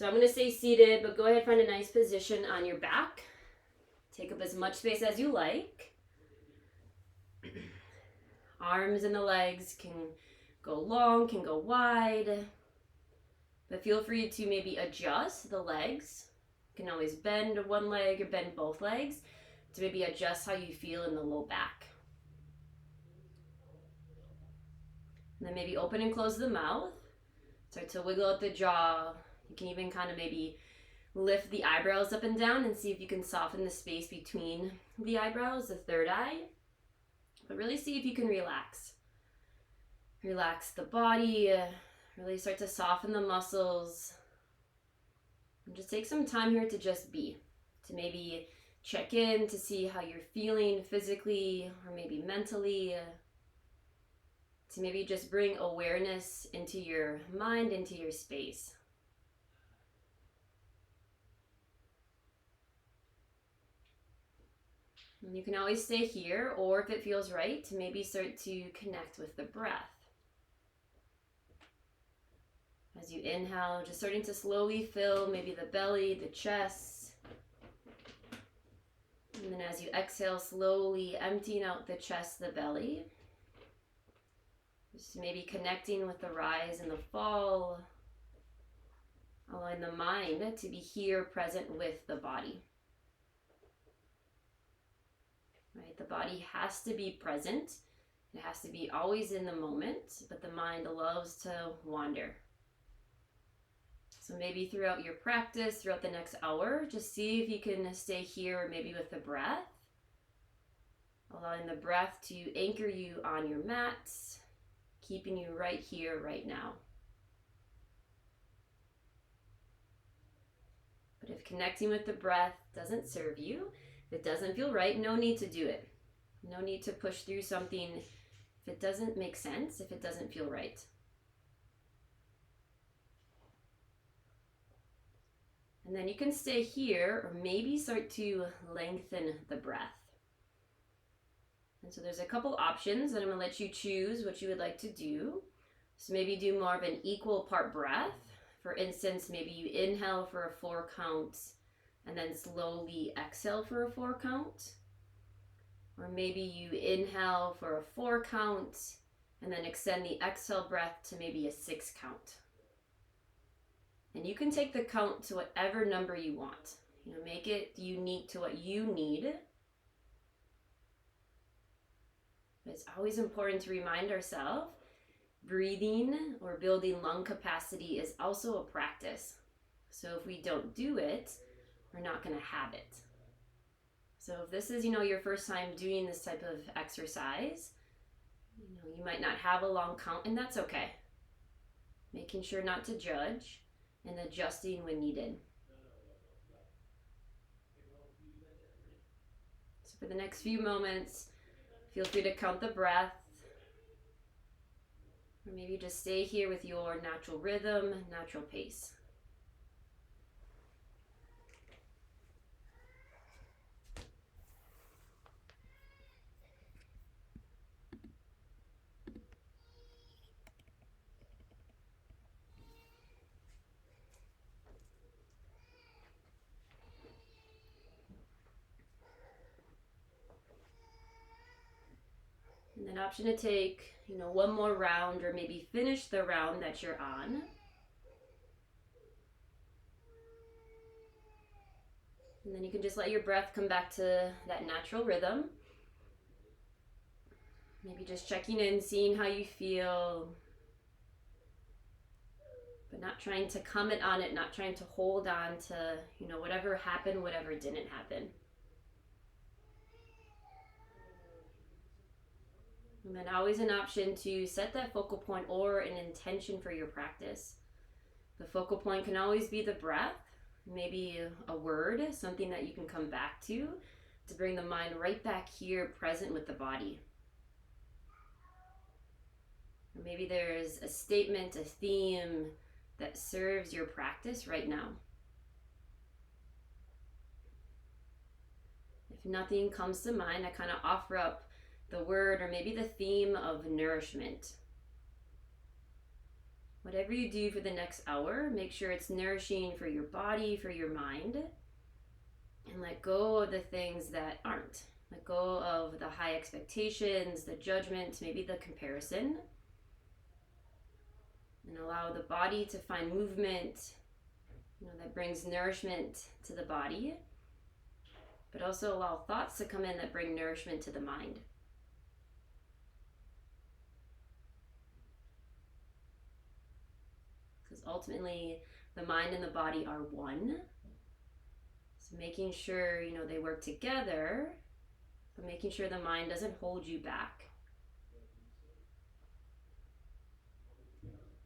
So I'm going to stay seated, but go ahead, find a nice position on your back. Take up as much space as you like. Arms and the legs can go long, can go wide. But feel free to maybe adjust the legs. You can always bend one leg or bend both legs to maybe adjust how you feel in the low back. And then maybe open and close the mouth. Start to wiggle out the jaw. You can even kind of maybe lift the eyebrows up and down and see if you can soften the space between the eyebrows, the third eye. But really see if you can relax. Relax the body. Really start to soften the muscles. And just take some time here to just be. To maybe check in to see how you're feeling physically or maybe mentally. To maybe just bring awareness into your mind, into your space. And you can always stay here, or if it feels right, to maybe start to connect with the breath. As you inhale, just starting to slowly fill maybe the belly, the chest. And then as you exhale, slowly emptying out the chest, the belly. Just maybe connecting with the rise and the fall. Allowing the mind to be here, present with the body. Right? The body has to be present. It has to be always in the moment, but the mind loves to wander. So maybe throughout your practice, throughout the next hour, just see if you can stay here maybe with the breath. Allowing the breath to anchor you on your mats, keeping you right here, right now. But if connecting with the breath doesn't serve you, if it doesn't feel right, no need to do it. No need to push through something if it doesn't make sense, if it doesn't feel right. And then you can stay here or maybe start to lengthen the breath. And so there's a couple options and I'm going to let you choose what you would like to do. So maybe do more of an equal part breath. For instance, maybe you inhale for a 4 count and then slowly exhale for a 4 count. Or maybe you inhale for a 4 count and then extend the exhale breath to maybe a 6 count. And you can take the count to whatever number you want. Make it unique to what you need. But it's always important to remind ourselves, breathing or building lung capacity is also a practice. So if we don't do it, we're not going to have it. So if this is, your first time doing this type of exercise, you might not have a long count, and that's okay. Making sure not to judge and adjusting when needed. So for the next few moments, feel free to count the breath, or maybe just stay here with your natural rhythm, natural pace. And then option to take, one more round or maybe finish the round that you're on. And then you can just let your breath come back to that natural rhythm. Maybe just checking in, seeing how you feel, but not trying to comment on it, not trying to hold on to, whatever happened, whatever didn't happen. And then always an option to set that focal point or an intention for your practice. The focal point can always be the breath, maybe a word, something that you can come back to bring the mind right back here, present with the body. Or maybe there's a statement, a theme that serves your practice right now. If nothing comes to mind, I kind of offer up the word or maybe the theme of nourishment. Whatever you do for the next hour, make sure it's nourishing for your body, for your mind, and let go of the things that aren't. Let go of the high expectations, the judgment, maybe the comparison, and allow the body to find movement, that brings nourishment to the body, but also allow thoughts to come in that bring nourishment to the mind. Because ultimately, the mind and the body are one. So making sure, they work together, but making sure the mind doesn't hold you back.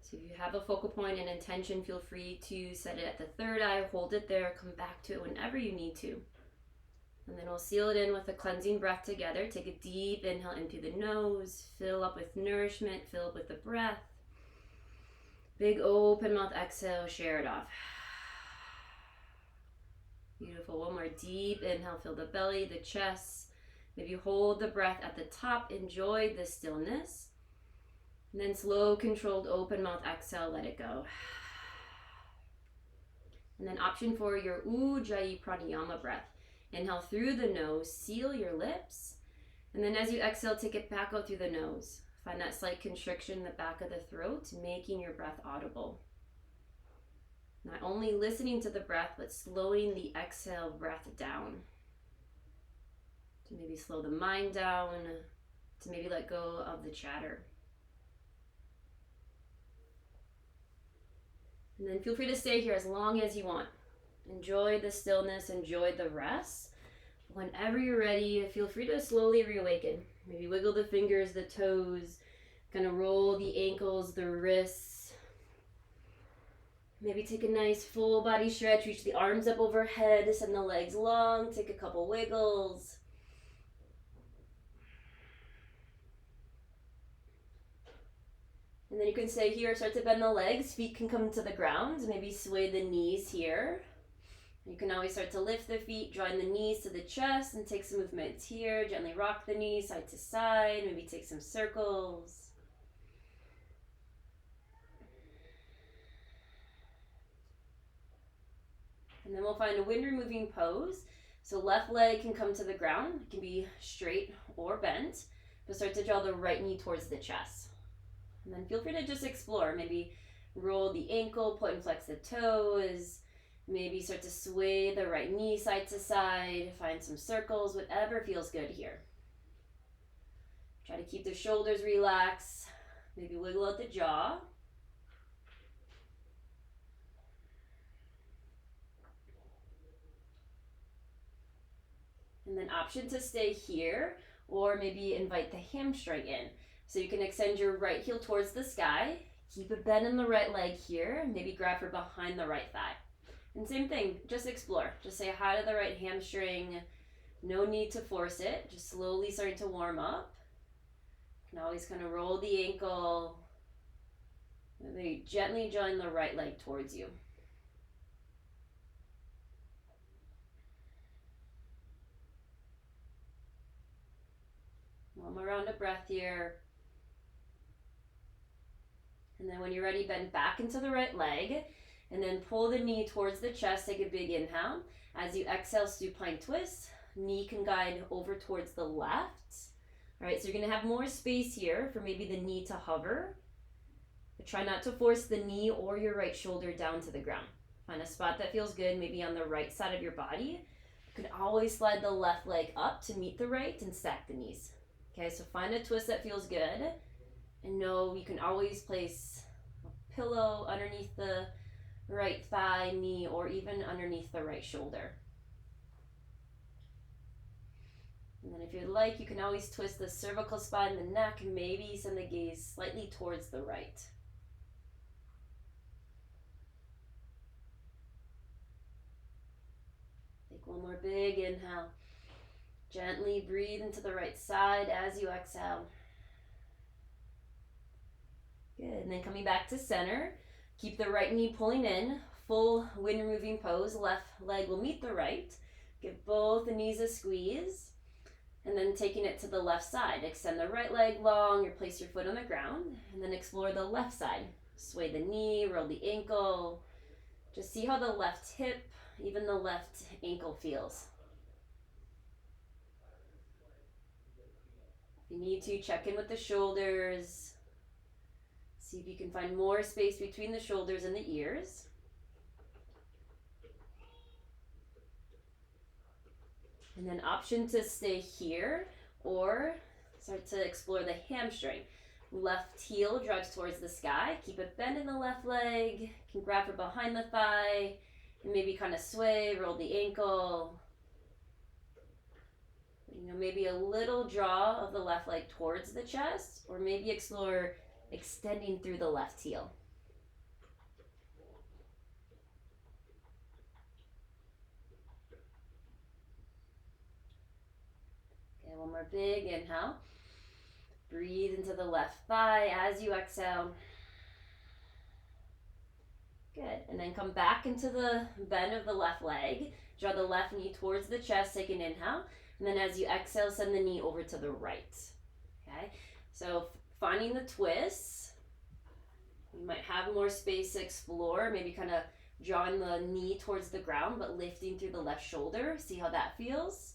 So if you have a focal point and intention, feel free to set it at the third eye, hold it there, come back to it whenever you need to. And then we'll seal it in with a cleansing breath together. Take a deep inhale in through the nose, fill up with nourishment, fill up with the breath. Big open mouth exhale, share it off. Beautiful. One more deep inhale, fill the belly, the chest. Maybe hold the breath at the top, enjoy the stillness. And then slow, controlled, open mouth exhale, let it go. And then option for your Ujjayi Pranayama breath. Inhale through the nose, seal your lips. And then as you exhale, take it back out through the nose. Find that slight constriction in the back of the throat, making your breath audible. Not only listening to the breath, but slowing the exhale breath down. To maybe slow the mind down, to maybe let go of the chatter. And then feel free to stay here as long as you want. Enjoy the stillness, enjoy the rest. Whenever you're ready, feel free to slowly reawaken. Maybe wiggle the fingers, the toes, kind of roll the ankles, the wrists. Maybe take a nice full body stretch, reach the arms up overhead, send the legs long, take a couple wiggles. And then you can stay here, start to bend the legs, feet can come to the ground, maybe sway the knees here. You can always start to lift the feet, join the knees to the chest, and take some movements here. Gently rock the knees side to side, maybe take some circles. And then we'll find a wind removing pose. So left leg can come to the ground, it can be straight or bent, but start to draw the right knee towards the chest. And then feel free to just explore, maybe roll the ankle, point and flex the toes. Maybe start to sway the right knee side to side, find some circles, whatever feels good here. Try to keep the shoulders relaxed, maybe wiggle out the jaw. And then option to stay here, or maybe invite the hamstring in. So you can extend your right heel towards the sky, keep a bend in the right leg here, maybe grab for behind the right thigh. And same thing, just explore. Just say hi to the right hamstring. No need to force it. Just slowly starting to warm up. You can always kind of roll the ankle. Maybe gently join the right leg towards you. One more round of breath here. And then when you're ready, bend back into the right leg. And then pull the knee towards the chest, take a big inhale. As you exhale, supine twist. Knee can guide over towards the left. All right, so you're gonna have more space here for maybe the knee to hover. But try not to force the knee or your right shoulder down to the ground. Find a spot that feels good, maybe on the right side of your body. You can always slide the left leg up to meet the right and stack the knees. Okay, so find a twist that feels good. And know you can always place a pillow underneath the right thigh, knee, or even underneath the right shoulder. And then if you'd like, you can always twist the cervical spine, the neck, and maybe send the gaze slightly towards the right. Take one more big inhale. Gently breathe into the right side as you exhale. Good, and then coming back to center. Keep the right knee pulling in, full wind removing pose. Left leg will meet the right. Give both the knees a squeeze. And then taking it to the left side. Extend the right leg long, or place your foot on the ground. And then explore the left side. Sway the knee, roll the ankle. Just see how the left hip, even the left ankle feels. If you need to, check in with the shoulders. See if you can find more space between the shoulders and the ears. And then option to stay here or start to explore the hamstring. Left heel drives towards the sky. Keep it bent in the left leg. You can grab from behind the thigh and maybe kind of sway, roll the ankle. You know, maybe a little draw of the left leg towards the chest, or maybe explore extending through the left heel. Okay, one more big inhale. Breathe into the left thigh as you exhale. Good. And then come back into the bend of the left leg. Draw the left knee towards the chest. Take an inhale. And then as you exhale, send the knee over to the right. Okay. So finding the twists. You might have more space to explore. Maybe kind of drawing the knee towards the ground, but lifting through the left shoulder. See how that feels.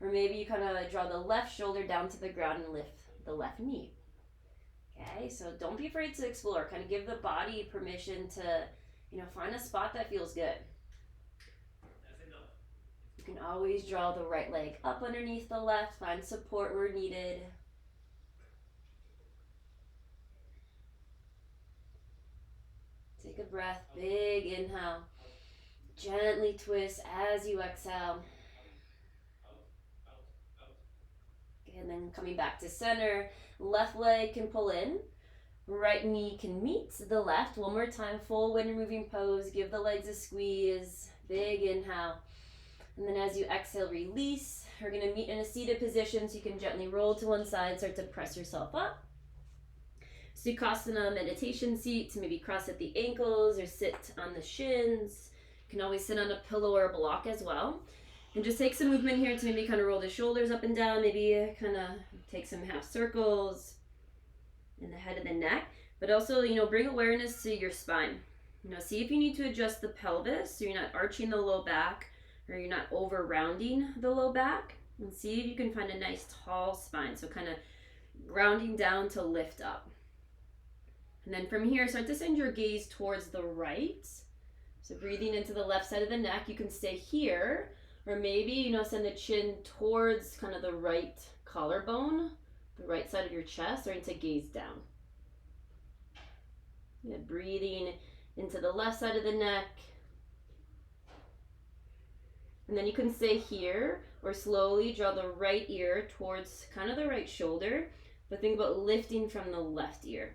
Or maybe you kind of draw the left shoulder down to the ground and lift the left knee. Okay, so don't be afraid to explore. Kind of give the body permission to, find a spot that feels good. You can always draw the right leg up underneath the left, find support where needed. Take a breath, big inhale. Gently twist as you exhale. And then coming back to center, left leg can pull in, right knee can meet the left. One more time, full wind moving pose. Give the legs a squeeze, big inhale. And then as you exhale, release. We're gonna meet in a seated position so you can gently roll to one side, start to press yourself up. Sukhasana meditation seat, to maybe cross at the ankles or sit on the shins. You can always sit on a pillow or a block as well. And just take some movement here to maybe kind of roll the shoulders up and down, maybe kind of take some half circles in the head of the neck, but also, bring awareness to your spine. See if you need to adjust the pelvis so you're not arching the low back or you're not over rounding the low back, and see if you can find a nice tall spine. So kind of grounding down to lift up. And then from here, start to send your gaze towards the right. So breathing into the left side of the neck, you can stay here. Or maybe, send the chin towards kind of the right collarbone, the right side of your chest, starting to gaze down. Yeah, breathing into the left side of the neck. And then you can stay here, or slowly draw the right ear towards kind of the right shoulder, but think about lifting from the left ear.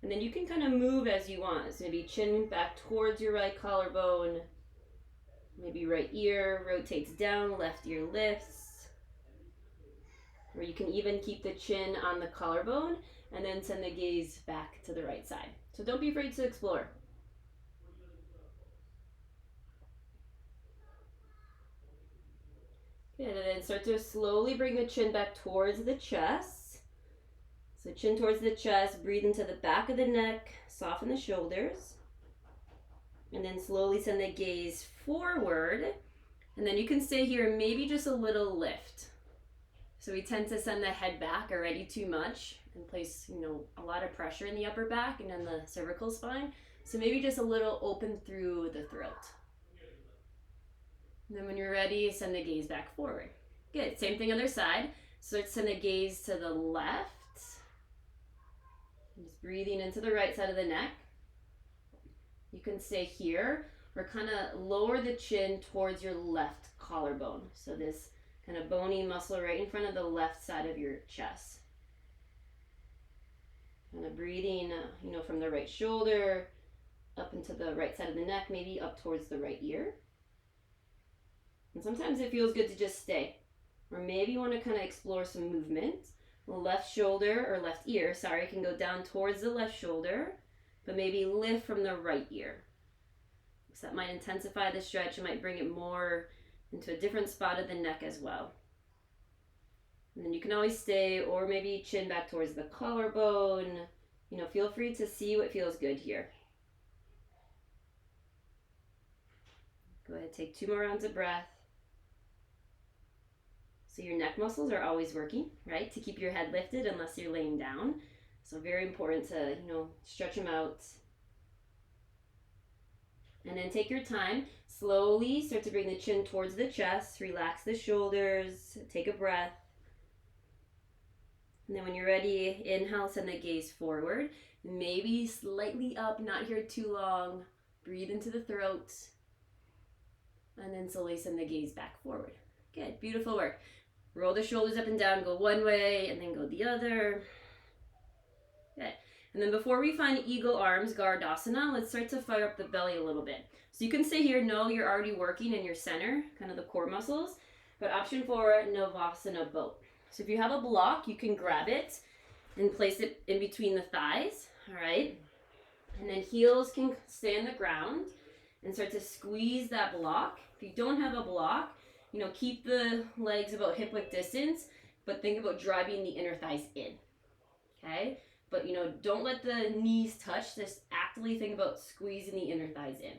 And then you can kind of move as you want. So maybe chin back towards your right collarbone. Maybe right ear rotates down, left ear lifts. Or you can even keep the chin on the collarbone and then send the gaze back to the right side. So don't be afraid to explore. Good, and then start to slowly bring the chin back towards the chest. So chin towards the chest, breathe into the back of the neck, soften the shoulders. And then slowly send the gaze forward. And then you can stay here, maybe just a little lift. So we tend to send the head back already too much and place, a lot of pressure in the upper back and then the cervical spine. So maybe just a little open through the throat. And then when you're ready, send the gaze back forward. Good, same thing other side. So let's send the gaze to the left. Just breathing into the right side of the neck. You can stay here or kind of lower the chin towards your left collarbone. So this kind of bony muscle right in front of the left side of your chest. Kind of breathing, from the right shoulder up into the right side of the neck, maybe up towards the right ear. And sometimes it feels good to just stay. Or maybe you want to kind of explore some movement. The left shoulder or left ear, can go down towards the left shoulder, but maybe lift from the right ear. So that might intensify the stretch. It might bring it more into a different spot of the neck as well. And then you can always stay, or maybe chin back towards the collarbone, feel free to see what feels good here. Go ahead, take 2 more rounds of breath. So your neck muscles are always working, right? To keep your head lifted unless you're laying down. So very important to, stretch them out. And then take your time. Slowly start to bring the chin towards the chest. Relax the shoulders. Take a breath. And then when you're ready, inhale, send the gaze forward. Maybe slightly up, not here too long. Breathe into the throat. And then slowly send the gaze back forward. Good, beautiful work. Roll the shoulders up and down, go one way and then go the other. Good. And then before we find eagle arms, Gardasana, let's start to fire up the belly a little bit. So you can say here, no, you're already working in your center, kind of the core muscles. But option 4, Navasana boat. So if you have a block, you can grab it and place it in between the thighs, all right? And then heels can stay on the ground and start to squeeze that block. If you don't have a block, keep the legs about hip width distance, but think about driving the inner thighs in, okay? But, don't let the knees touch. Just actively think about squeezing the inner thighs in.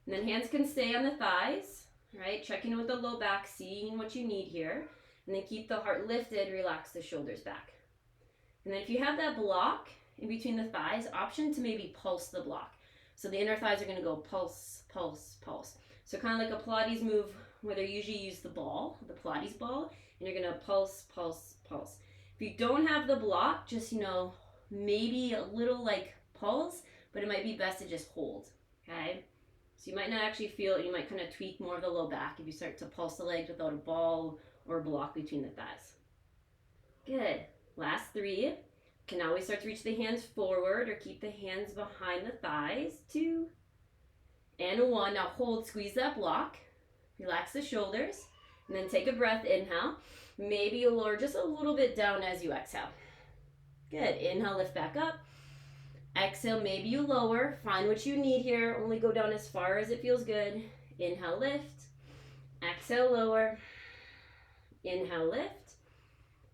And then hands can stay on the thighs, right? Checking in with the low back, seeing what you need here. And then keep the heart lifted, relax the shoulders back. And then if you have that block in between the thighs, option to maybe pulse the block. So the inner thighs are going to go pulse, pulse, pulse. So kind of like a Pilates move where they usually use the ball, the Pilates ball, and you're going to pulse, pulse, pulse. If you don't have the block, just, maybe a little like pulse, but it might be best to just hold, okay? So you might not actually feel it. You might kind of tweak more of the low back if you start to pulse the legs without a ball or a block between the thighs. Good. Last 3. Can always start to reach the hands forward or keep the hands behind the thighs. 2 and 1. Now hold, squeeze that block. Relax the shoulders. And then take a breath, inhale. Maybe you'll lower just a little bit down as you exhale. Good. Inhale, lift back up. Exhale, maybe you lower. Find what you need here. Only go down as far as it feels good. Inhale, lift. Exhale, lower. Inhale, lift.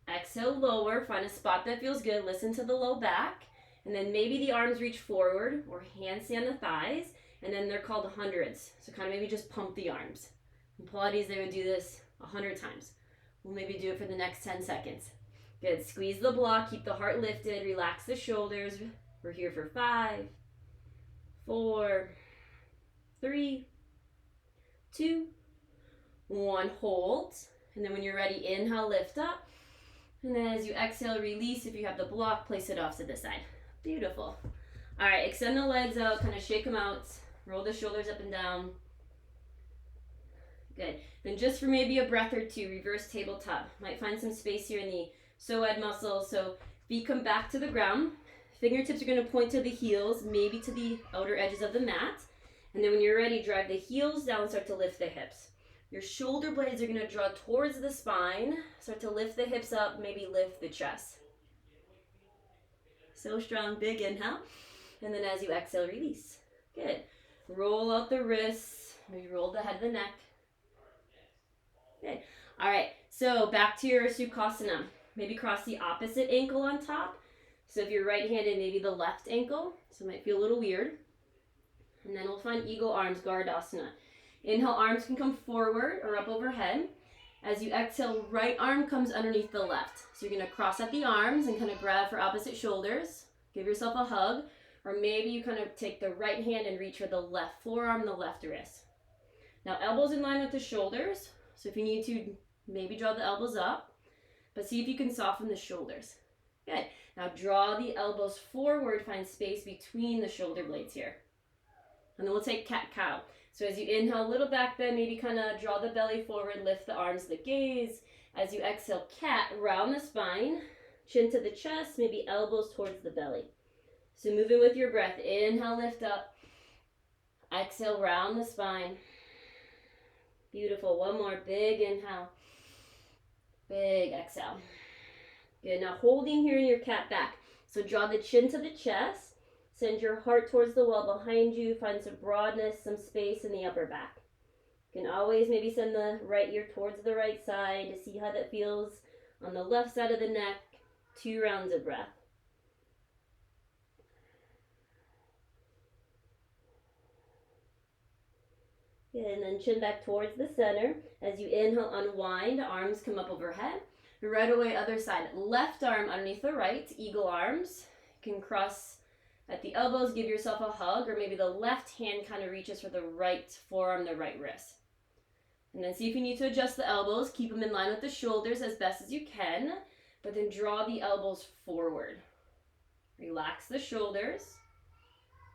Exhale, lower. Find a spot that feels good. Listen to the low back. And then maybe the arms reach forward or hands stay on the thighs. And then they're called hundreds. So kind of maybe just pump the arms. In Pilates, they would do this 100 times. We'll maybe do it for the next 10 seconds. Good. Squeeze the block. Keep the heart lifted. Relax the shoulders. We're here for 5, 4, 3, 2, 1. Hold. And then when you're ready, inhale, lift up. And then as you exhale, release. If you have the block, place it off to the side. Beautiful. All right, extend the legs out, kind of shake them out. Roll the shoulders up and down. Good. Then just for maybe a breath or 2, reverse tabletop. Might find some space here in the psoas muscles. So feet come back to the ground. Fingertips are going to point to the heels, maybe to the outer edges of the mat. And then when you're ready, drive the heels down, start to lift the hips. Your shoulder blades are going to draw towards the spine. Start to lift the hips up, maybe lift the chest. So strong, big inhale. And then as you exhale, release. Good. Roll out the wrists, maybe roll the head of the neck. Good. All right, so back to your Sukhasana. Maybe cross the opposite ankle on top. So if you're right-handed, maybe the left ankle. So it might feel a little weird. And then we'll find eagle arms, Gardasana. Inhale, arms can come forward or up overhead. As you exhale, right arm comes underneath the left. So you're going to cross out the arms and kind of grab for opposite shoulders. Give yourself a hug. Or maybe you kind of take the right hand and reach for the left forearm, the left wrist. Now elbows in line with the shoulders. So if you need to, maybe draw the elbows up. But see if you can soften the shoulders. Good. Now draw the elbows forward, find space between the shoulder blades here. And then we'll take cat-cow. So as you inhale, little back bend, maybe kind of draw the belly forward, lift the arms, the gaze. As you exhale, cat, round the spine, chin to the chest, maybe elbows towards the belly. So moving with your breath, inhale, lift up. Exhale, round the spine. Beautiful. One more, big inhale. Big exhale. Good. Now holding here in your cat back. So draw the chin to the chest. Send your heart towards the wall behind you. Find some broadness, some space in the upper back. You can always maybe send the right ear towards the right side to see how that feels on the left side of the neck. 2 rounds of breath. Good, and then chin back towards the center. As you inhale, unwind, arms come up overhead. Right away, other side. Left arm underneath the right, eagle arms. You can cross at the elbows, give yourself a hug, or maybe the left hand kind of reaches for the right forearm, the right wrist. And then see if you need to adjust the elbows. Keep them in line with the shoulders as best as you can, but then draw the elbows forward. Relax the shoulders.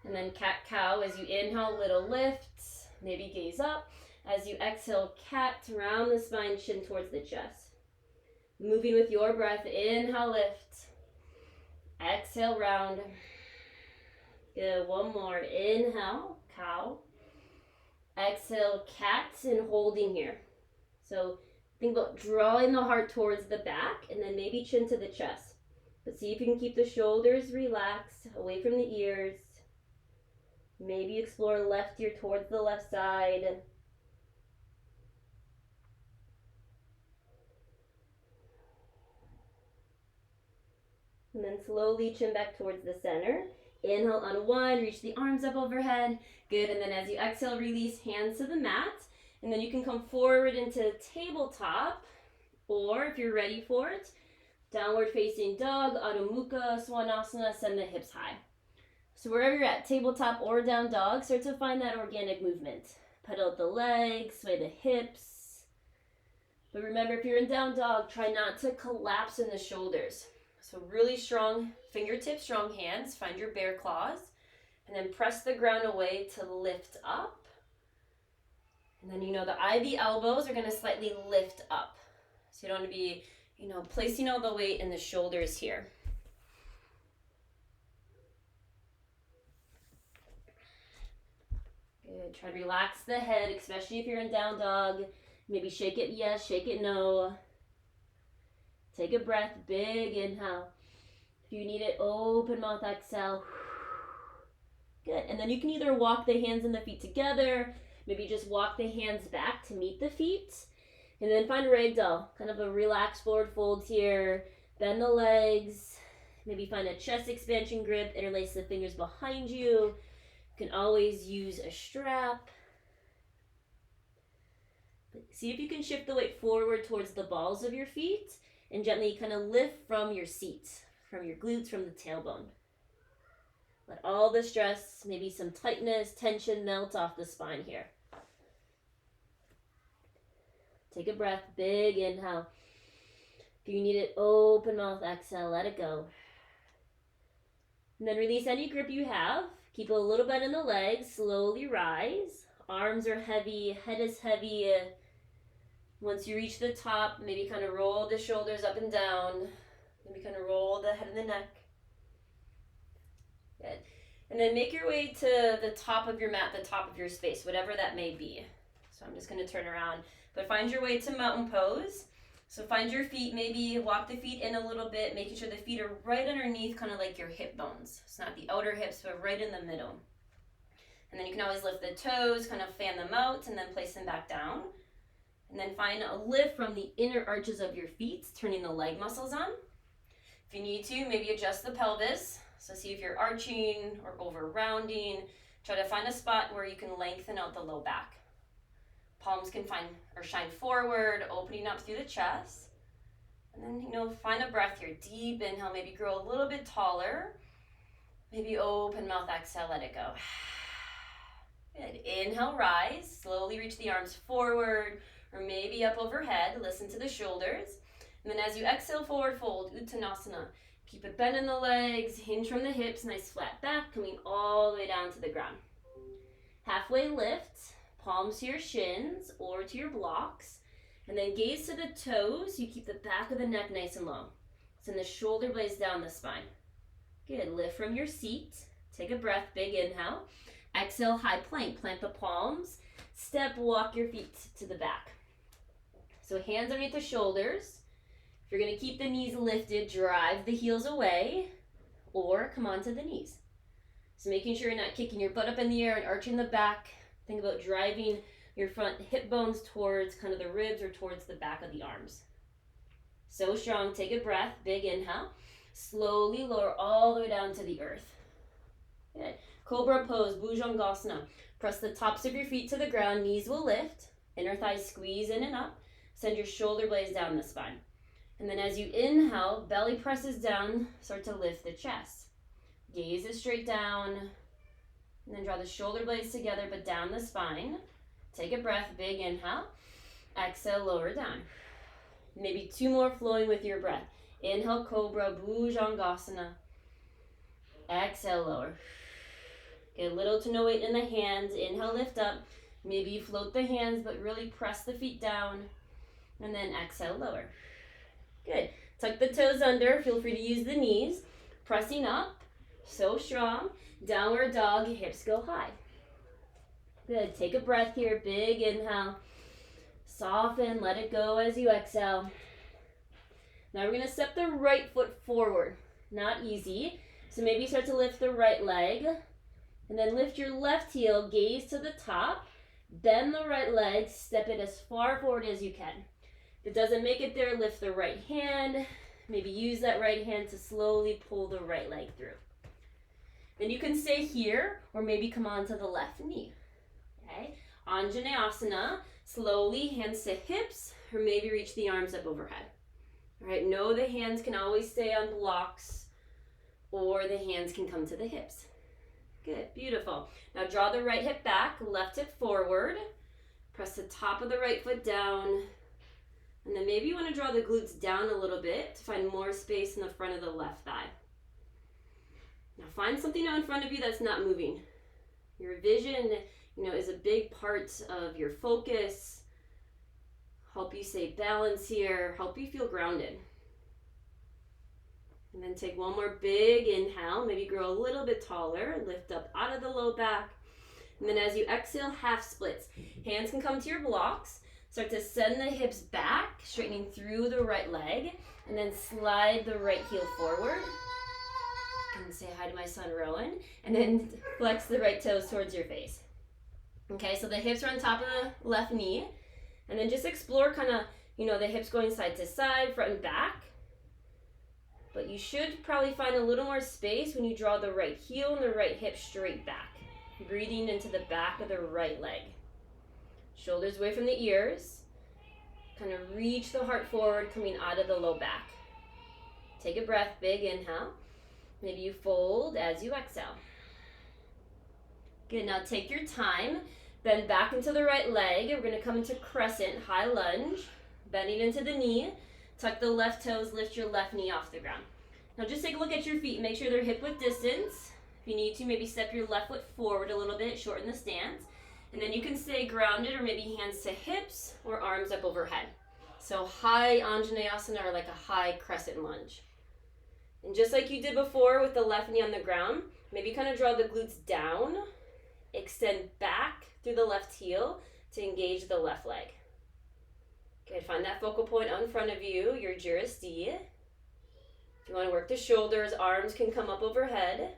And then cat-cow. As you inhale, little lift, maybe gaze up. As you exhale, cat, round the spine, chin towards the chest. Moving with your breath, inhale, lift. Exhale, round. Good, one more. Inhale, cow. Exhale, cat, and holding here. So think about drawing the heart towards the back and then maybe chin to the chest. But see if you can keep the shoulders relaxed, away from the ears. Maybe explore left ear towards the left side. And then slowly chin back towards the center. Inhale, unwind, reach the arms up overhead. Good, and then as you exhale, release hands to the mat. And then you can come forward into tabletop, or if you're ready for it, downward facing dog, Adho Mukha, Svanasana, send the hips high. So wherever you're at, tabletop or down dog, start to find that organic movement. Pedal the legs, sway the hips. But remember, if you're in down dog, try not to collapse in the shoulders. So really strong fingertips, strong hands. Find your bear claws. And then press the ground away to lift up. And then, the IV elbows are going to slightly lift up. So you don't want to be, placing all the weight in the shoulders here. Good. Try to relax the head, especially if you're in down dog. Maybe shake it yes, shake it no. Take a breath, big inhale. If you need it, open mouth, exhale. Good. And then you can either walk the hands and the feet together, maybe just walk the hands back to meet the feet, and then find a ragdoll, kind of a relaxed forward fold here. Bend the legs, maybe find a chest expansion grip, interlace the fingers behind you. You can always use a strap. But see if you can shift the weight forward towards the balls of your feet and gently kind of lift from your seat, from your glutes, from the tailbone. Let all the stress, maybe some tightness, tension melt off the spine here. Take a breath, big inhale. If you need it, open mouth, exhale, let it go. And then release any grip you have. Keep a little bend in the legs, slowly rise. Arms are heavy, head is heavy. Once you reach the top, maybe kind of roll the shoulders up and down. Maybe kind of roll the head and the neck. Good. And then make your way to the top of your mat, the top of your space, whatever that may be. So I'm just going to turn around. But find your way to mountain pose. So find your feet, maybe walk the feet in a little bit, making sure the feet are right underneath, kind of like your hip bones. It's not the outer hips, but right in the middle. And then you can always lift the toes, kind of fan them out, and then place them back down. And then find a lift from the inner arches of your feet, turning the leg muscles on. If you need to, maybe adjust the pelvis. So see if you're arching or over rounding. Try to find a spot where you can lengthen out the low back. Palms can shine forward, opening up through the chest. And then, find a breath here. Deep inhale, maybe grow a little bit taller. Maybe open mouth, exhale, let it go. Good. Inhale, rise. Slowly reach the arms forward or maybe up overhead. Listen to the shoulders. And then as you exhale, forward fold, Uttanasana. Keep it bend in the legs, hinge from the hips, nice flat back, coming all the way down to the ground. Halfway lift, palms to your shins or to your blocks. And then gaze to the toes. You keep the back of the neck nice and long. Send the shoulder blades down the spine. Good. Lift from your seat. Take a breath. Big inhale. Exhale, high plank. Plant the palms. Step, walk your feet to the back. So hands underneath the shoulders. If you're going to keep the knees lifted, drive the heels away or come onto the knees. So making sure you're not kicking your butt up in the air and arching the back. Think about driving your front hip bones towards kind of the ribs or towards the back of the arms. So strong. Take a breath. Big inhale. Slowly lower all the way down to the earth. Good. Cobra pose, Bhujangasana. Press the tops of your feet to the ground, knees will lift, inner thighs squeeze in and up. Send your shoulder blades down the spine. And then as you inhale, belly presses down, start to lift the chest. Gaze is straight down, and then draw the shoulder blades together but down the spine. Take a breath, big inhale. Exhale, lower down. Maybe 2 more flowing with your breath. Inhale, Cobra, Bhujangasana. Exhale, lower. Get little to no weight in the hands. Inhale, lift up. Maybe you float the hands, but really press the feet down. And then exhale, lower. Good. Tuck the toes under. Feel free to use the knees. Pressing up. So strong. Downward dog. Hips go high. Good. Take a breath here. Big inhale. Soften. Let it go as you exhale. Now we're going to step the right foot forward. Not easy. So maybe start to lift the right leg. And then lift your left heel. Gaze to the top. Bend the right leg. Step it as far forward as you can. If it doesn't make it there, lift the right hand. Maybe use that right hand to slowly pull the right leg through. Then you can stay here or maybe come onto the left knee. Okay? Anjaneyasana. Slowly, hands to hips or maybe reach the arms up overhead. All right, know the hands can always stay on blocks or the hands can come to the hips. Good, beautiful. Now draw the right hip back, left hip forward. Press the top of the right foot down. And then maybe you want to draw the glutes down a little bit to find more space in the front of the left thigh. Now find something out in front of you that's not moving. Your vision, is a big part of your focus. Help you stay balanced here, help you feel grounded. And then take one more big inhale, maybe grow a little bit taller, lift up out of the low back. And then as you exhale, half splits. Hands can come to your blocks. Start to send the hips back, straightening through the right leg, and then slide the right heel forward. And say hi to my son, Rowan. And then flex the right toes towards your face. Okay, so the hips are on top of the left knee. And then just explore kind of, the hips going side to side, front and back. But you should probably find a little more space when you draw the right heel and the right hip straight back. Breathing into the back of the right leg. Shoulders away from the ears. Kind of reach the heart forward, coming out of the low back. Take a breath, big inhale. Maybe you fold as you exhale. Good, now take your time. Bend back into the right leg. We're going to come into crescent, high lunge. Bending into the knee. Tuck the left toes, lift your left knee off the ground. Now just take a look at your feet. Make sure they're hip width distance. If you need to, maybe step your left foot forward a little bit, shorten the stance. And then you can stay grounded or maybe hands to hips or arms up overhead. So high Anjaneyasana or like a high crescent lunge. And just like you did before with the left knee on the ground, maybe kind of draw the glutes down, extend back through the left heel to engage the left leg. Good, find that focal point on front of you, your Juris D. If you want to work the shoulders, arms can come up overhead.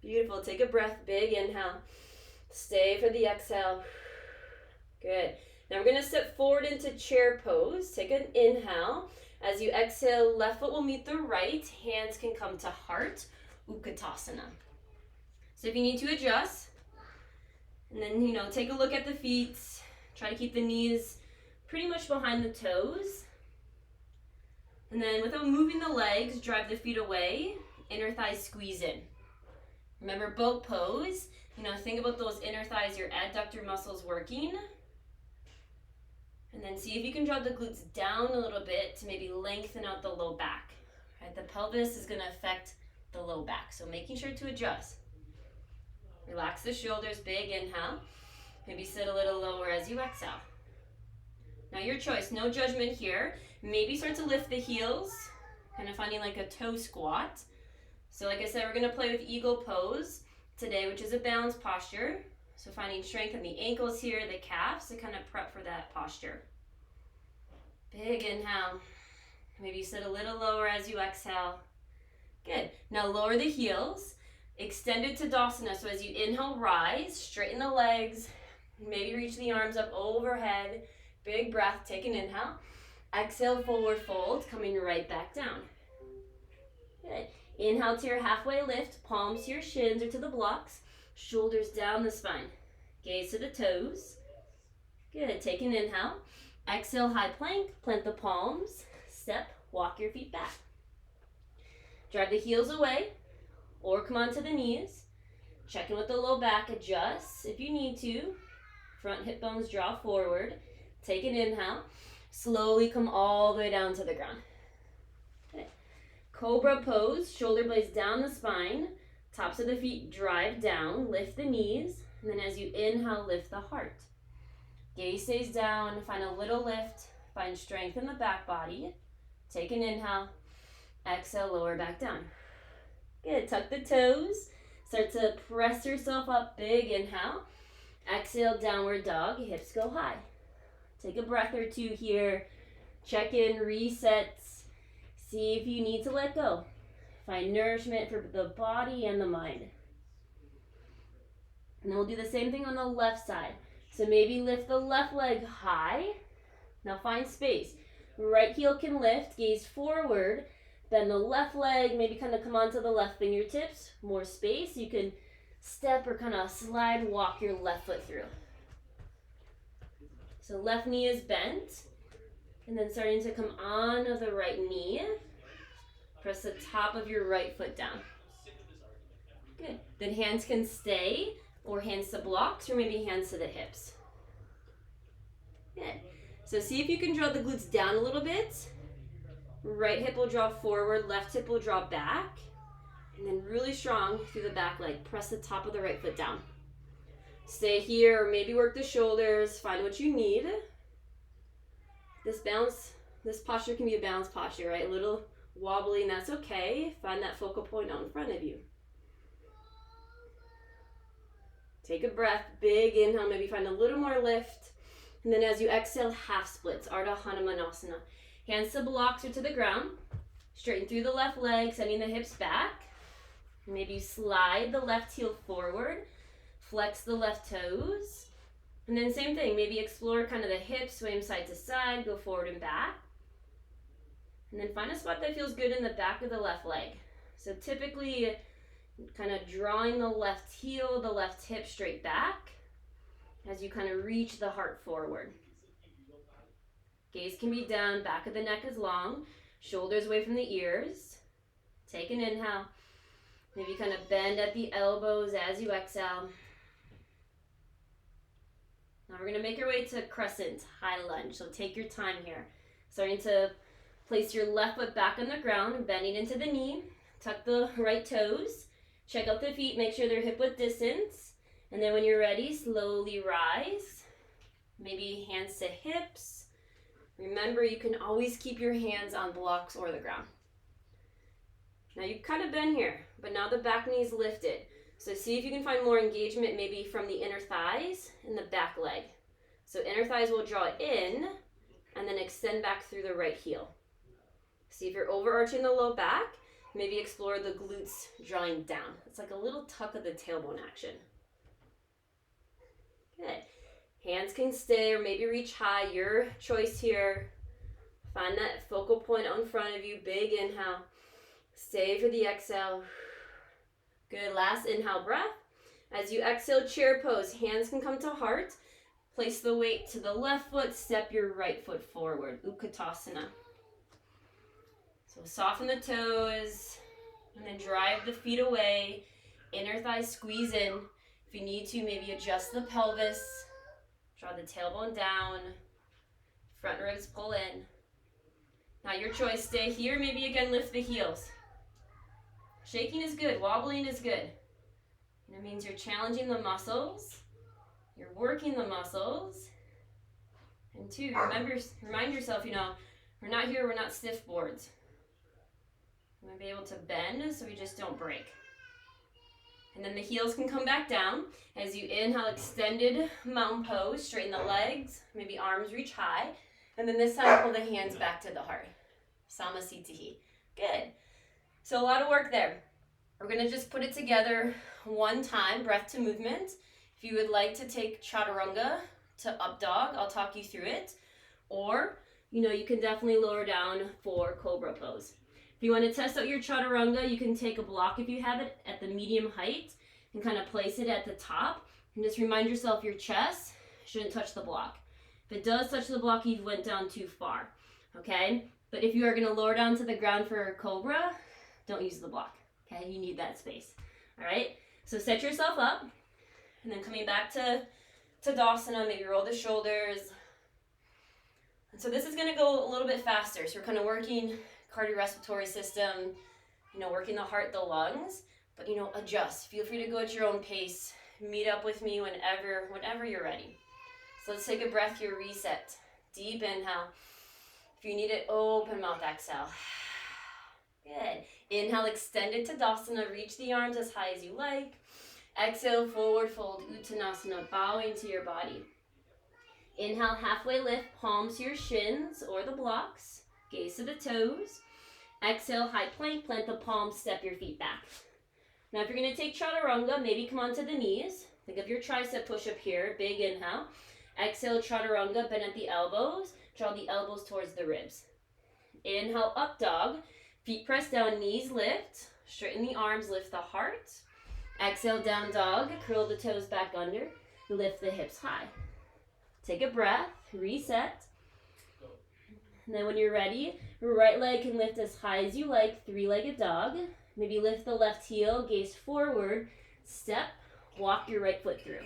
Beautiful, take a breath, big inhale. Stay for the exhale. Good. Now we're going to step forward into chair pose. Take an inhale. As you exhale, left foot will meet the right. Hands can come to heart, Utkatasana. So if you need to adjust, and then, take a look at the feet. Try to keep the knees pretty much behind the toes. And then without moving the legs, drive the feet away. Inner thighs squeeze in. Remember boat pose. Think about those inner thighs, your adductor muscles working. And then see if you can draw the glutes down a little bit to maybe lengthen out the low back. Right? The pelvis is going to affect the low back, so making sure to adjust. Relax the shoulders, big inhale. Maybe sit a little lower as you exhale. Now your choice, no judgment here. Maybe start to lift the heels, kind of finding like a toe squat. So like I said, we're going to play with eagle pose today, which is a balanced posture. So finding strength in the ankles here, the calves to kind of prep for that posture. Big inhale. Maybe sit a little lower as you exhale. Good. Now lower the heels. Extended Tadasana. So as you inhale, rise, straighten the legs. Maybe reach the arms up overhead. Big breath, take an inhale. Exhale, forward fold, coming right back down. Good. Inhale to your halfway lift, palms to your shins or to the blocks. Shoulders down the spine. Gaze to the toes. Good. Take an inhale. Exhale, high plank. Plant the palms. Step. Walk your feet back. Drive the heels away or come onto the knees. Check in with the low back. Adjust if you need to. Front hip bones draw forward. Take an inhale. Slowly come all the way down to the ground. Okay. Cobra pose. Shoulder blades down the spine. Tops of the feet drive down. Lift the knees. And then as you inhale, lift the heart. Gaze stays down. Find a little lift. Find strength in the back body. Take an inhale. Exhale, lower back down. Good. Tuck the toes. Start to press yourself up. Big inhale. Exhale, downward dog. Hips go high. Take a breath or two here. Check in, resets. See if you need to let go. Find nourishment for the body and the mind. And then we'll do the same thing on the left side. So maybe lift the left leg high. Now find space. Right heel can lift, gaze forward. Bend the left leg, maybe kind of come onto the left fingertips. More space. You can step or kind of slide, walk your left foot through. So left knee is bent. And then starting to come on the right knee. Press the top of your right foot down. Good. Then hands can stay, or hands to blocks, or maybe hands to the hips. Good. So see if you can draw the glutes down a little bit. Right hip will draw forward, left hip will draw back. And then really strong through the back leg. Press the top of the right foot down. Stay here, or maybe work the shoulders. Find what you need. This posture can be a balanced posture, right? A little wobbly, and that's okay. Find that focal point out in front of you. Take a breath, big inhale, maybe find a little more lift. And then as you exhale, half splits, Ardha Hanumanasana. Hands to blocks or to the ground. Straighten through the left leg, sending the hips back. Maybe slide the left heel forward. Flex the left toes. And then same thing, maybe explore kind of the hips, sway them side to side, go forward and back. And then find a spot that feels good in the back of the left leg. So typically, kind of drawing the left heel, the left hip straight back as you kind of reach the heart forward. Gaze can be down, back of the neck is long, shoulders away from the ears. Take an inhale. Maybe kind of bend at the elbows as you exhale. Now we're going to make our way to crescent, high lunge. So take your time here. Starting to place your left foot back on the ground, bending into the knee. Tuck the right toes. Check out the feet, make sure they're hip width distance. And then when you're ready, slowly rise. Maybe hands to hips. Remember, you can always keep your hands on blocks or the ground. Now you've kind of been here, but now the back knee is lifted. So see if you can find more engagement maybe from the inner thighs and the back leg. So inner thighs will draw in and then extend back through the right heel. See if you're overarching the low back. Maybe explore the glutes drawing down. It's like a little tuck of the tailbone action. Good. Hands can stay or maybe reach high. Your choice here. Find that focal point out in front of you. Big inhale. Stay for the exhale. Good. Last inhale breath. As you exhale, chair pose. Hands can come to heart. Place the weight to the left foot. Step your right foot forward. Utkatasana. So soften the toes. And then drive the feet away. Inner thighs squeeze in. If you need to, maybe adjust the pelvis. Draw the tailbone down. Front ribs pull in. Now your choice, stay here. Maybe again lift the heels. Shaking is good. Wobbling is good. And it means you're challenging the muscles. You're working the muscles. And two, remind yourself, we're not here, we're not stiff boards. We're going to be able to bend so we just don't break. And then the heels can come back down. As you inhale, extended mountain pose. Straighten the legs. Maybe arms reach high. And then this time, pull the hands back to the heart. Samasthiti. Good. So a lot of work there. We're going to just put it together one time, breath to movement. If you would like to take chaturanga to up dog, I'll talk you through it. Or, you can definitely lower down for cobra pose. If you want to test out your chaturanga, you can take a block if you have it at the medium height. and kind of place it at the top. And just remind yourself your chest shouldn't touch the block. If it does touch the block, you've went down too far, okay? But if you are gonna lower down to the ground for a cobra, don't use the block, okay? You need that space, all right? So set yourself up, and then coming back to Tadasana, maybe roll the shoulders. And so this is gonna go a little bit faster. So we're kind of working cardiorespiratory system, working the heart, the lungs, but adjust. Feel free to go at your own pace. Meet up with me whenever you're ready. So let's take a breath here, reset. Deep inhale. If you need it, open mouth, exhale. Good. Inhale, extended Tadasana, reach the arms as high as you like. Exhale, forward fold, Uttanasana, bowing to your body. Inhale, halfway lift, palms to your shins or the blocks, gaze to the toes. Exhale, high plank, plant the palms, step your feet back. Now if you're gonna take Chaturanga, maybe come onto the knees. Think of your tricep push-up here, big inhale. Exhale, Chaturanga, bend at the elbows, draw the elbows towards the ribs. Inhale, up dog, feet press down, knees lift, straighten the arms, lift the heart. Exhale, down dog, curl the toes back under, lift the hips high. Take a breath, reset. And then when you're ready, right leg can lift as high as you like, three-legged dog. Maybe lift the left heel, gaze forward, step, walk your right foot through.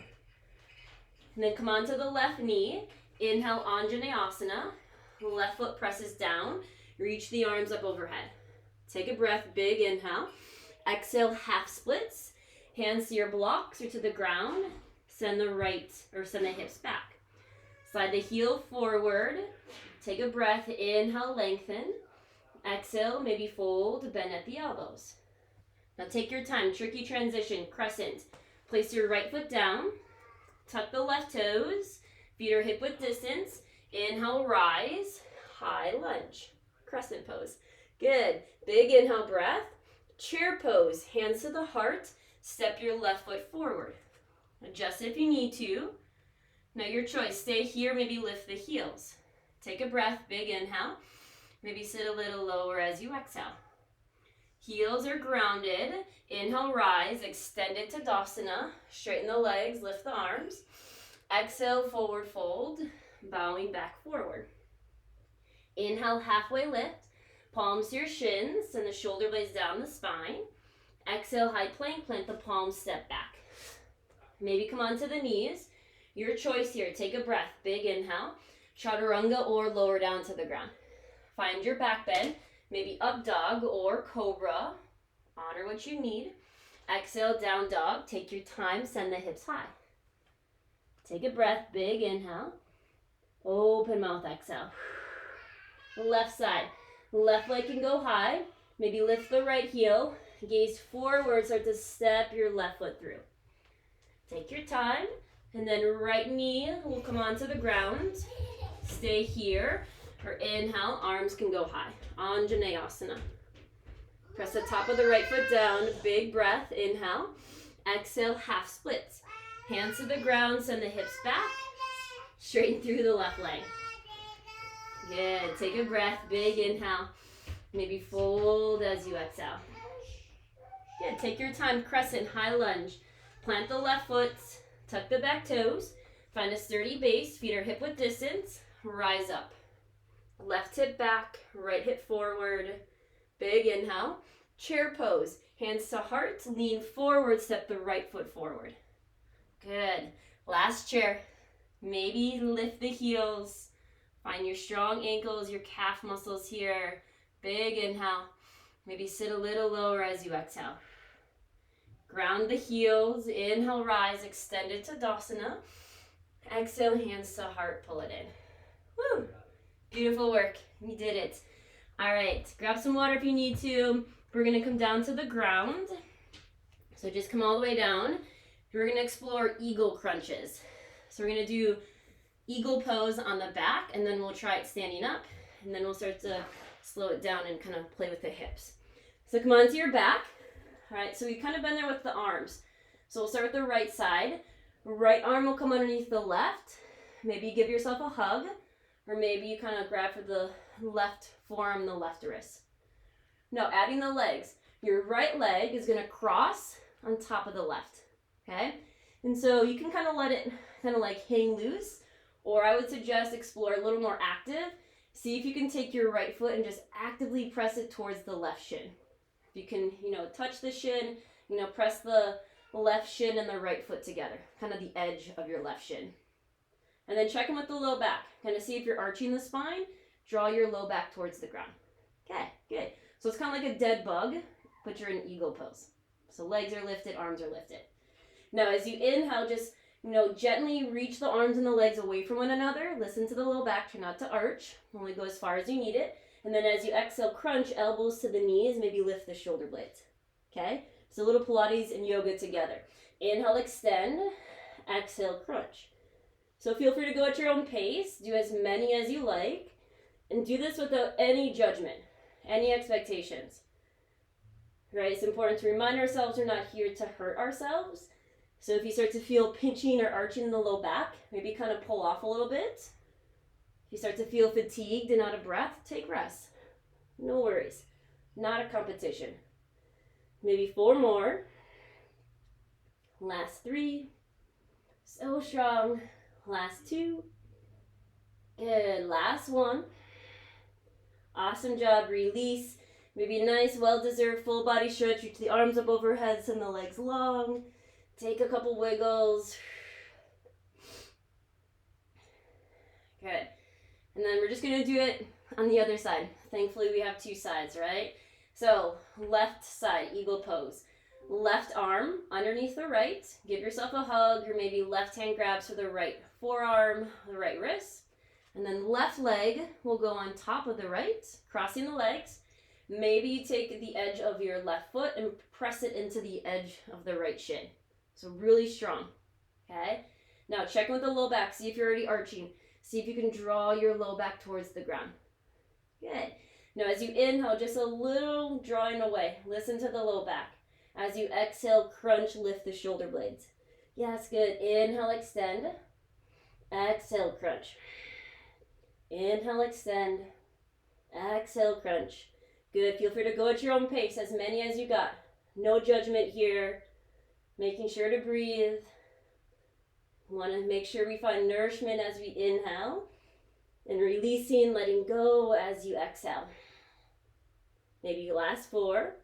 And then come onto the left knee, inhale, Anjaneyasana. Left foot presses down, reach the arms up overhead. Take a breath, big inhale. Exhale, half splits. Hands to your blocks or to the ground. Send the hips back. Slide the heel forward. Take a breath, inhale, lengthen. Exhale, maybe fold, bend at the elbows. Now take your time, tricky transition, crescent. Place your right foot down. Tuck the left toes. Feet are hip width distance. Inhale, rise. High lunge. Crescent pose. Good. Big inhale, breath. Chair pose. Hands to the heart. Step your left foot forward. Adjust if you need to. Now your choice. Stay here, maybe lift the heels. Take a breath, big inhale. Maybe sit a little lower as you exhale. Heels are grounded. Inhale, rise. Extended Tadasana. Straighten the legs, lift the arms. Exhale, forward fold. Bowing back forward. Inhale, halfway lift. Palms to your shins. Send the shoulder blades down the spine. Exhale, high plank. Plant the palms, step back. Maybe come onto the knees. Your choice here. Take a breath. Big inhale. Chaturanga or lower down to the ground. Find your back bend. Maybe up dog or cobra. Honor what you need. Exhale, down dog. Take your time. Send the hips high. Take a breath. Big inhale. Open mouth. Exhale. Left side. Left leg can go high. Maybe lift the right heel. Gaze forward. Start to step your left foot through. Take your time. And then right knee will come onto the ground. Stay here. Or inhale, arms can go high. Anjaneyasana. Press the top of the right foot down. Big breath. Inhale. Exhale, half splits. Hands to the ground. Send the hips back. Straighten through the left leg. Good. Take a breath. Big inhale. Maybe fold as you exhale. Good. Take your time. Crescent. High lunge. Plant the left foot. Tuck the back toes. Find a sturdy base. Feet are hip width distance. Rise up. Left hip back. Right hip forward. Big inhale. Chair pose. Hands to heart. Lean forward. Step the right foot forward. Good. Last chair. Maybe lift the heels. Find your strong ankles, your calf muscles here. Big inhale. Maybe sit a little lower as you exhale. Ground the heels. Inhale, rise. Extended Tadasana. Exhale, hands to heart. Pull it in. Woo! Beautiful work. You did it. All right. Grab some water if you need to. We're going to come down to the ground. So just come all the way down. We're going to explore eagle crunches. So we're going to do eagle pose on the back, and then we'll try it standing up, and then we'll start to slow it down and kind of play with the hips. So come onto your back. All right, so we kind of been there with the arms. So we'll start with the right side. Right arm will come underneath the left. Maybe give yourself a hug, or maybe you kind of grab for the left forearm, the left wrist. Now adding the legs. Your right leg is going to cross on top of the left. okay? And so you can kind of let it kind of like hang loose, or I would suggest explore a little more active. See if you can take your right foot and just actively press it towards the left shin. If you can, touch the shin, press the left shin and the right foot together, kind of the edge of your left shin. And then check in with the low back. Kind of see if you're arching the spine. Draw your low back towards the ground. Okay, good. So it's kind of like a dead bug, but you're in eagle pose. So legs are lifted, arms are lifted. Now as you inhale, just gently reach the arms and the legs away from one another. Listen to the low back, try not to arch. Only go as far as you need it. And then as you exhale, crunch elbows to the knees, maybe lift the shoulder blades. Okay? So a little Pilates and yoga together. Inhale, extend. Exhale, crunch. So feel free to go at your own pace. Do as many as you like. And do this without any judgment, any expectations. Right? It's important to remind ourselves we're not here to hurt ourselves. So if you start to feel pinching or arching in the low back, maybe kind of pull off a little bit. If you start to feel fatigued and out of breath, take rest. No worries. Not a competition. Maybe 4 more. Last 3. So strong. Last 2. Good. Last 1. Awesome job. Release. Maybe a nice, well-deserved full body stretch. Reach the arms up overhead, send the legs long. Take a couple wiggles. Good. And then we're just going to do it on the other side. Thankfully, we have 2 sides, right? So, left side, eagle pose. Left arm underneath the right. Give yourself a hug, or maybe left hand grabs for the right forearm, the right wrist. And then left leg will go on top of the right, crossing the legs. Maybe you take the edge of your left foot and press it into the edge of the right shin. So really strong, okay? Now check in with the low back. See if you're already arching. See if you can draw your low back towards the ground. Good. Now as you inhale, just a little drawing away. Listen to the low back. As you exhale, crunch, lift the shoulder blades. Yes, good. Inhale, extend. Exhale, crunch. Inhale, extend. Exhale, crunch. Good. Feel free to go at your own pace, as many as you got. No judgment here. Making sure to breathe. Want to make sure we find nourishment as we inhale. And releasing, letting go as you exhale. Maybe last 4.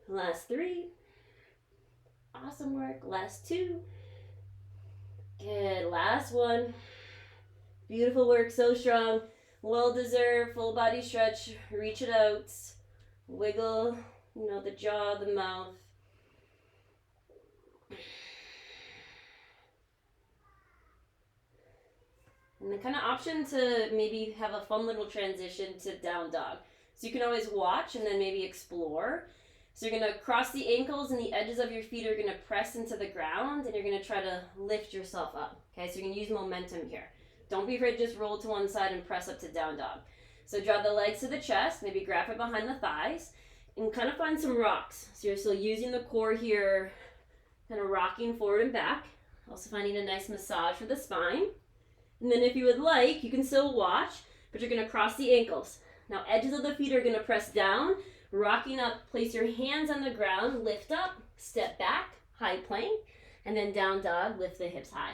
Last 3. Awesome work. Last 2. Good. Last 1. Beautiful work. So strong. Well deserved. Full body stretch. Reach it out. Wiggle, the jaw, the mouth. And the kind of option to maybe have a fun little transition to down dog. So you can always watch and then maybe explore. So you're going to cross the ankles and the edges of your feet are going to press into the ground and you're going to try to lift yourself up. Okay, so you can use momentum here. Don't be afraid to just roll to one side and press up to down dog. So draw the legs to the chest, maybe grab it behind the thighs and kind of find some rocks. So you're still using the core here, kind of rocking forward and back. Also finding a nice massage for the spine. And then if you would like, you can still watch, but you're going to cross the ankles. Now edges of the feet are going to press down, rocking up, place your hands on the ground, lift up, step back, high plank, and then down dog, lift the hips high.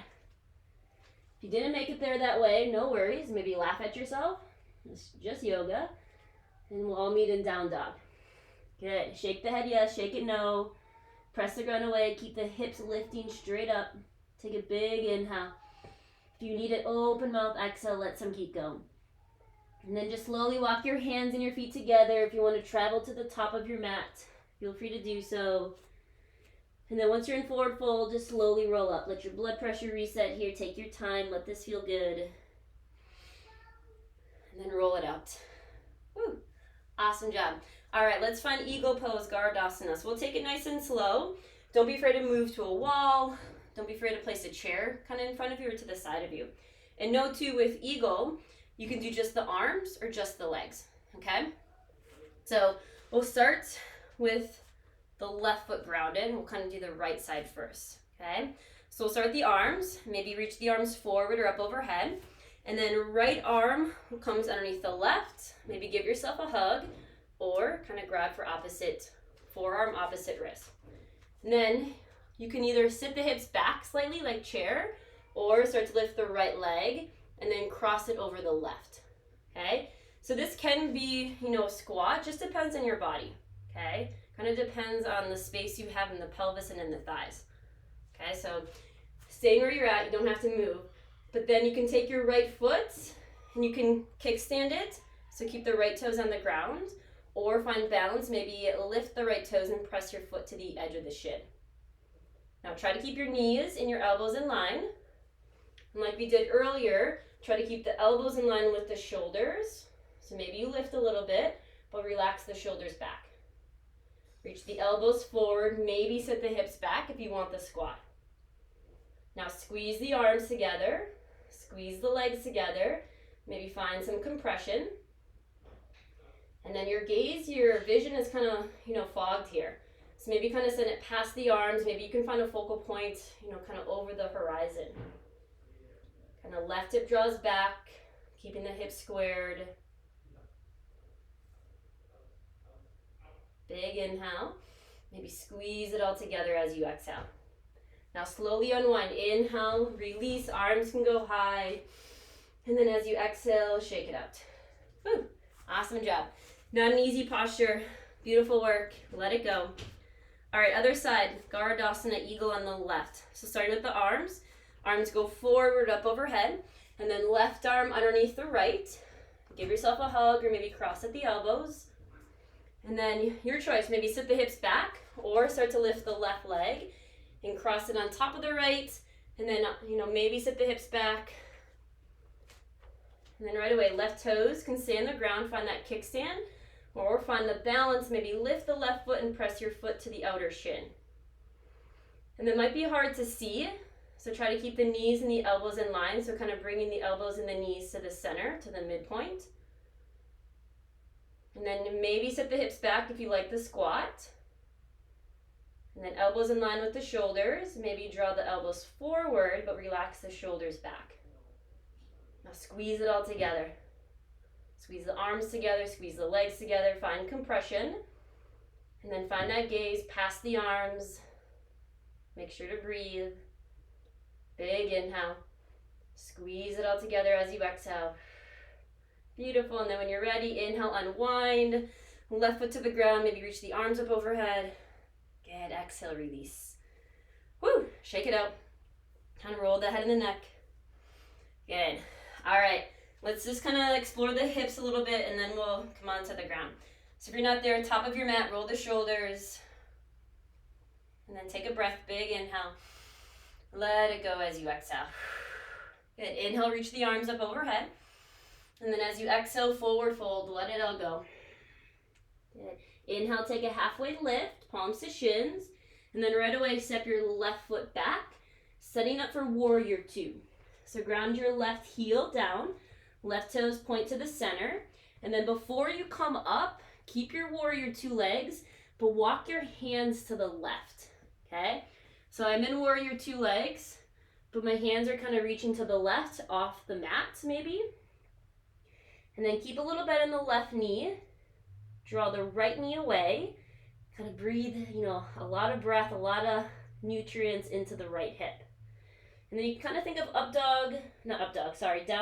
If you didn't make it there that way, no worries. Maybe laugh at yourself. It's just yoga. And we'll all meet in down dog. Good. Shake the head yes, shake it no. Press the ground away, keep the hips lifting straight up. Take a big inhale. If you need it, open mouth, exhale, let some keep going. And then just slowly walk your hands and your feet together. If you want to travel to the top of your mat, feel free to do so. And then once you're in forward fold, just slowly roll up. Let your blood pressure reset here. Take your time. Let this feel good. And then roll it out. Woo. Awesome job. All right, let's find eagle pose, Garudasana. So we'll take it nice and slow. Don't be afraid to move to a wall. Don't be afraid to place a chair kind of in front of you or to the side of you. And note too, with eagle, you can do just the arms or just the legs, okay? So we'll start with the left foot grounded. We'll kind of do the right side first, okay? So we'll start with the arms. Maybe reach the arms forward or up overhead. And then right arm comes underneath the left. Maybe give yourself a hug or kind of grab for opposite forearm, opposite wrist. And then you can either sit the hips back slightly like chair, or start to lift the right leg and then cross it over the left, okay? So this can be, a squat, just depends on your body, okay? Kind of depends on the space you have in the pelvis and in the thighs, okay? So staying where you're at, you don't have to move, but then you can take your right foot and you can kickstand it, so keep the right toes on the ground, or find balance, maybe lift the right toes and press your foot to the edge of the shin. Now try to keep your knees and your elbows in line. And like we did earlier, try to keep the elbows in line with the shoulders. So maybe you lift a little bit, but relax the shoulders back. Reach the elbows forward, maybe sit the hips back if you want the squat. Now squeeze the arms together, squeeze the legs together, maybe find some compression. And then your gaze, your vision is kind of, fogged here. So maybe kind of send it past the arms. Maybe you can find a focal point, kind of over the horizon. Kind of left hip draws back, keeping the hips squared. Big inhale. Maybe squeeze it all together as you exhale. Now slowly unwind. Inhale, release, arms can go high. And then as you exhale, shake it out. Woo. Awesome job. Not an easy posture. Beautiful work. Let it go. All right, other side. Garudasana, eagle on the left. So starting with the arms. Arms go forward, up overhead. And then left arm underneath the right. Give yourself a hug or maybe cross at the elbows. And then your choice. Maybe sit the hips back or start to lift the left leg and cross it on top of the right. And then, maybe sit the hips back. And then right away, left toes can stay on the ground. Find that kickstand. Or find the balance, maybe lift the left foot and press your foot to the outer shin. And that might be hard to see, so try to keep the knees and the elbows in line, so kind of bringing the elbows and the knees to the center, to the midpoint. And then maybe sit the hips back if you like the squat. And then elbows in line with the shoulders. Maybe draw the elbows forward, but relax the shoulders back. Now squeeze it all together. Squeeze the arms together, squeeze the legs together, find compression. And then find that gaze past the arms. Make sure to breathe. Big inhale. Squeeze it all together as you exhale. Beautiful. And then when you're ready, inhale, unwind. Left foot to the ground, maybe reach the arms up overhead. Good. Exhale, release. Woo! Shake it out. Kind of roll the head and the neck. Good. All right. Let's just kind of explore the hips a little bit and then we'll come on to the ground. So if you're not there, top of your mat, roll the shoulders. And then take a breath, big inhale. Let it go as you exhale. Good. Inhale, reach the arms up overhead. And then as you exhale, forward fold, let it all go. Good. Inhale, take a halfway lift, palms to shins. And then right away, step your left foot back, setting up for warrior two. So ground your left heel down. Left toes point to the center. And then before you come up, keep your warrior two legs, but walk your hands to the left, okay? So I'm in warrior two legs, but my hands are kind of reaching to the left off the mat maybe. And then keep a little bend in the left knee. Draw the right knee away. Kind of breathe, a lot of breath, a lot of nutrients into the right hip. And then you can kind of think of down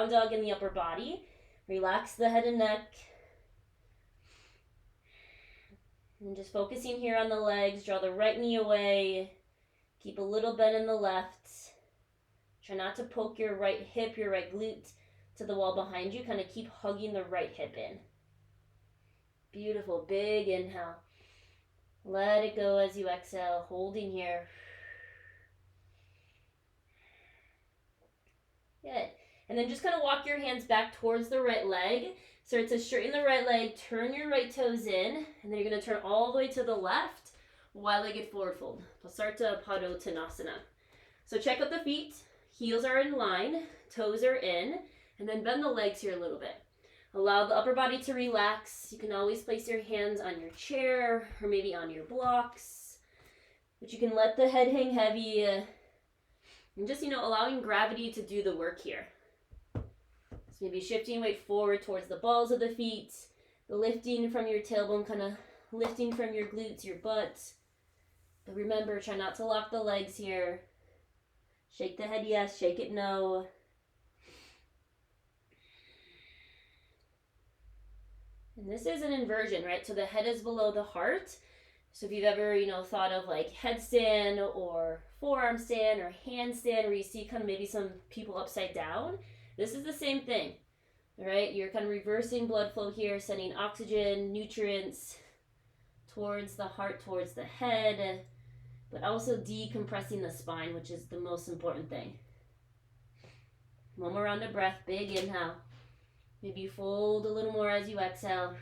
dog in the upper body. Relax the head and neck. And just focusing here on the legs. Draw the right knee away. Keep a little bend in the left. Try not to poke your right hip, your right glute to the wall behind you. Kind of keep hugging the right hip in. Beautiful. Big inhale. Let it go as you exhale. Holding here. Good. And then just kind of walk your hands back towards the right leg. Start to straighten the right leg, turn your right toes in, and then you're going to turn all the way to the left, wide-legged forward fold. Pasarta Padottanasana. So check out the feet. Heels are in line, toes are in, and then bend the legs here a little bit. Allow the upper body to relax. You can always place your hands on your chair or maybe on your blocks. But you can let the head hang heavy. And just, allowing gravity to do the work here. So maybe shifting weight forward towards the balls of the feet, lifting from your tailbone, kind of lifting from your glutes, your butt. Remember, try not to lock the legs here. Shake the head yes, shake it no. And this is an inversion, right? So the head is below the heart. So if you've ever, thought of like headstand or forearm stand or handstand where you see kind of maybe some people upside down, this is the same thing, right? You're kind of reversing blood flow here, sending oxygen, nutrients towards the heart, towards the head, but also decompressing the spine, which is the most important thing. One more round of breath, big inhale. Maybe fold a little more as you exhale.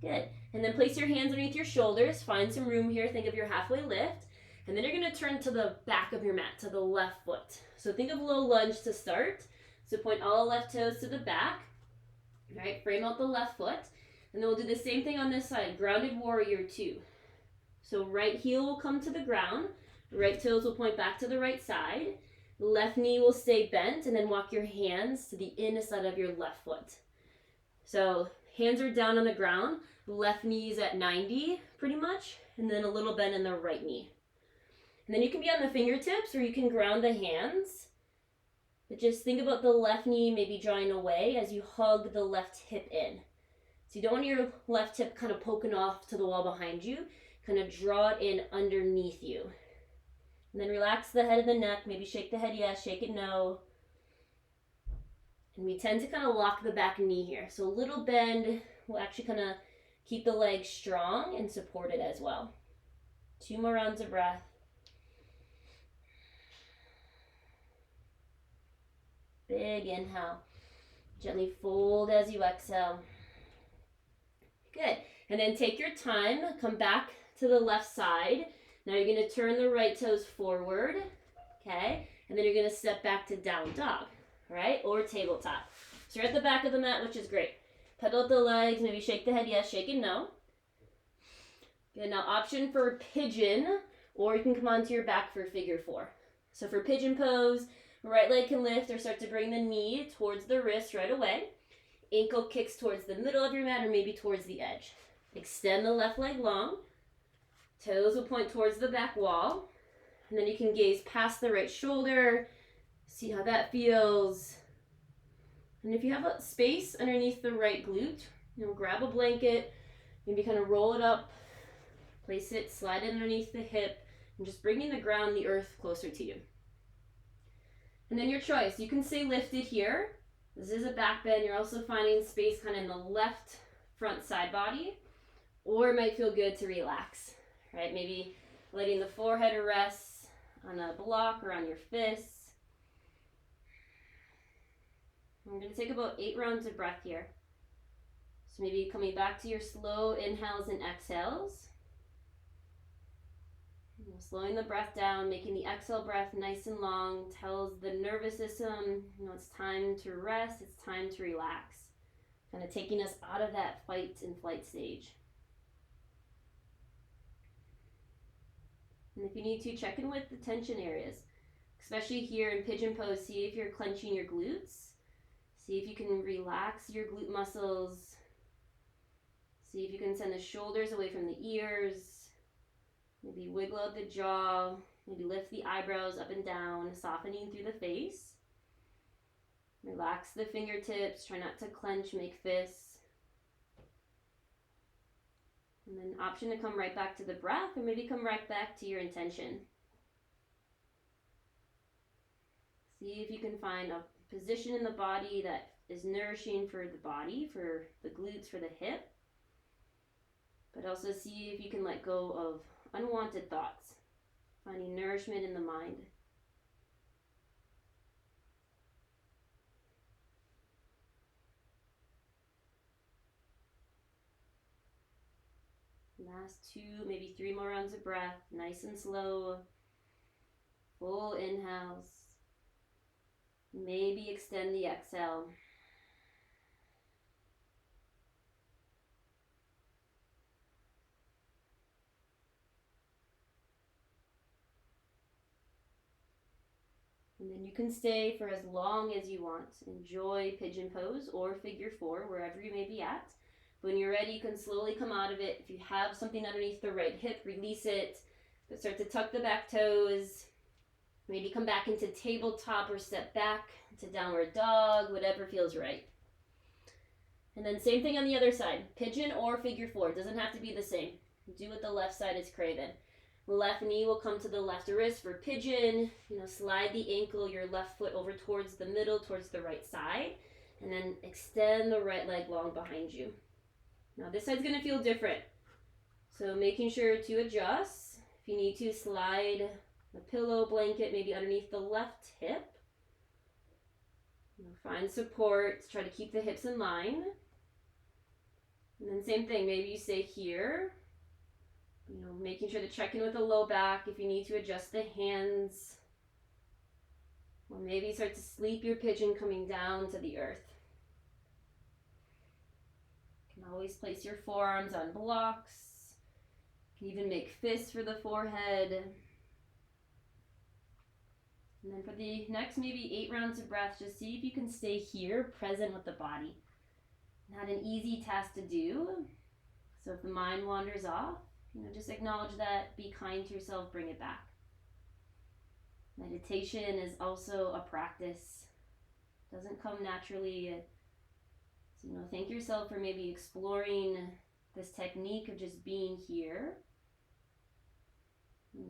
Good. And then place your hands underneath your shoulders. Find some room here. Think of your halfway lift. And then you're going to turn to the back of your mat, to the left foot. So think of a low lunge to start. So point all left toes to the back. All right, frame out the left foot. And then we'll do the same thing on this side. Grounded warrior 2. So right heel will come to the ground. Right toes will point back to the right side. Left knee will stay bent, and then walk your hands to the inside of your left foot. So hands are down on the ground. Left knee is at 90 pretty much, and then a little bend in the right knee. And then you can be on the fingertips or you can ground the hands. But just think about the left knee maybe drawing away as you hug the left hip in. So you don't want your left hip kind of poking off to the wall behind you. Kind of draw it in underneath you. And then relax the head of the neck. Maybe shake the head yes, shake it no. And we tend to kind of lock the back knee here. So a little bend will actually kind of keep the leg strong and support it as well. 2 more rounds of breath. Big inhale. Gently fold as you exhale. Good. And then take your time. Come back to the left side. Now you're going to turn the right toes forward. Okay. And then you're going to step back to down dog. Right? Or tabletop. So you're at the back of the mat, which is great. Pedal out the legs. Maybe shake the head yes, shake it no. Good. Now option for pigeon, or you can come onto your back for figure 4. So for pigeon pose, right leg can lift or start to bring the knee towards the wrist right away. Ankle kicks towards the middle of your mat or maybe towards the edge. Extend the left leg long. Toes will point towards the back wall. And then you can gaze past the right shoulder. See how that feels. And if you have a space underneath the right glute, grab a blanket, maybe kind of roll it up, place it, slide it underneath the hip, and just bringing the ground, the earth closer to you. And then your choice. You can stay lifted here. This is a back bend. You're also finding space kind of in the left front side body, or it might feel good to relax, right? Maybe letting the forehead rest on a block or on your fists. We're going to take about 8 rounds of breath here. So maybe coming back to your slow inhales and exhales. Slowing the breath down, making the exhale breath nice and long, tells the nervous system, it's time to rest, it's time to relax. Kind of taking us out of that fight and flight stage. And if you need to, check in with the tension areas, especially here in pigeon pose. See if you're clenching your glutes. See if you can relax your glute muscles. See if you can send the shoulders away from the ears. Maybe wiggle out the jaw. Maybe lift the eyebrows up and down, softening through the face. Relax the fingertips. Try not to clench, make fists. And then option to come right back to the breath, or maybe come right back to your intention. See if you can find a position in the body that is nourishing for the body, for the glutes, for the hip. But also see if you can let go of unwanted thoughts, finding nourishment in the mind. Last 2, maybe 3 more rounds of breath, nice and slow. Full inhales. Maybe extend the exhale. And then you can stay for as long as you want. Enjoy pigeon pose or figure 4, wherever you may be at. When you're ready, you can slowly come out of it. If you have something underneath the right hip, release it. But start to tuck the back toes. Maybe come back into tabletop or step back to downward dog, whatever feels right. And then same thing on the other side. Pigeon or figure four. It doesn't have to be the same. Do what the left side is craving. Left knee will come to the left wrist for pigeon. Slide the ankle, your left foot over towards the middle, towards the right side. And then extend the right leg long behind you. Now this side's going to feel different. So making sure to adjust. If you need to, slide the pillow blanket maybe underneath the left hip. Find support. Try to keep the hips in line. And then same thing, maybe you stay here. Making sure to check in with the low back. If you need to, adjust the hands. Or maybe start to sleep your pigeon coming down to the earth. You can always place your forearms on blocks. You can even make fists for the forehead. And then for the next maybe 8 rounds of breath, just see if you can stay here, present with the body. Not an easy task to do. So if the mind wanders off, just acknowledge that, be kind to yourself, bring it back. Meditation is also a practice. It doesn't come naturally. So, thank yourself for maybe exploring this technique of just being here.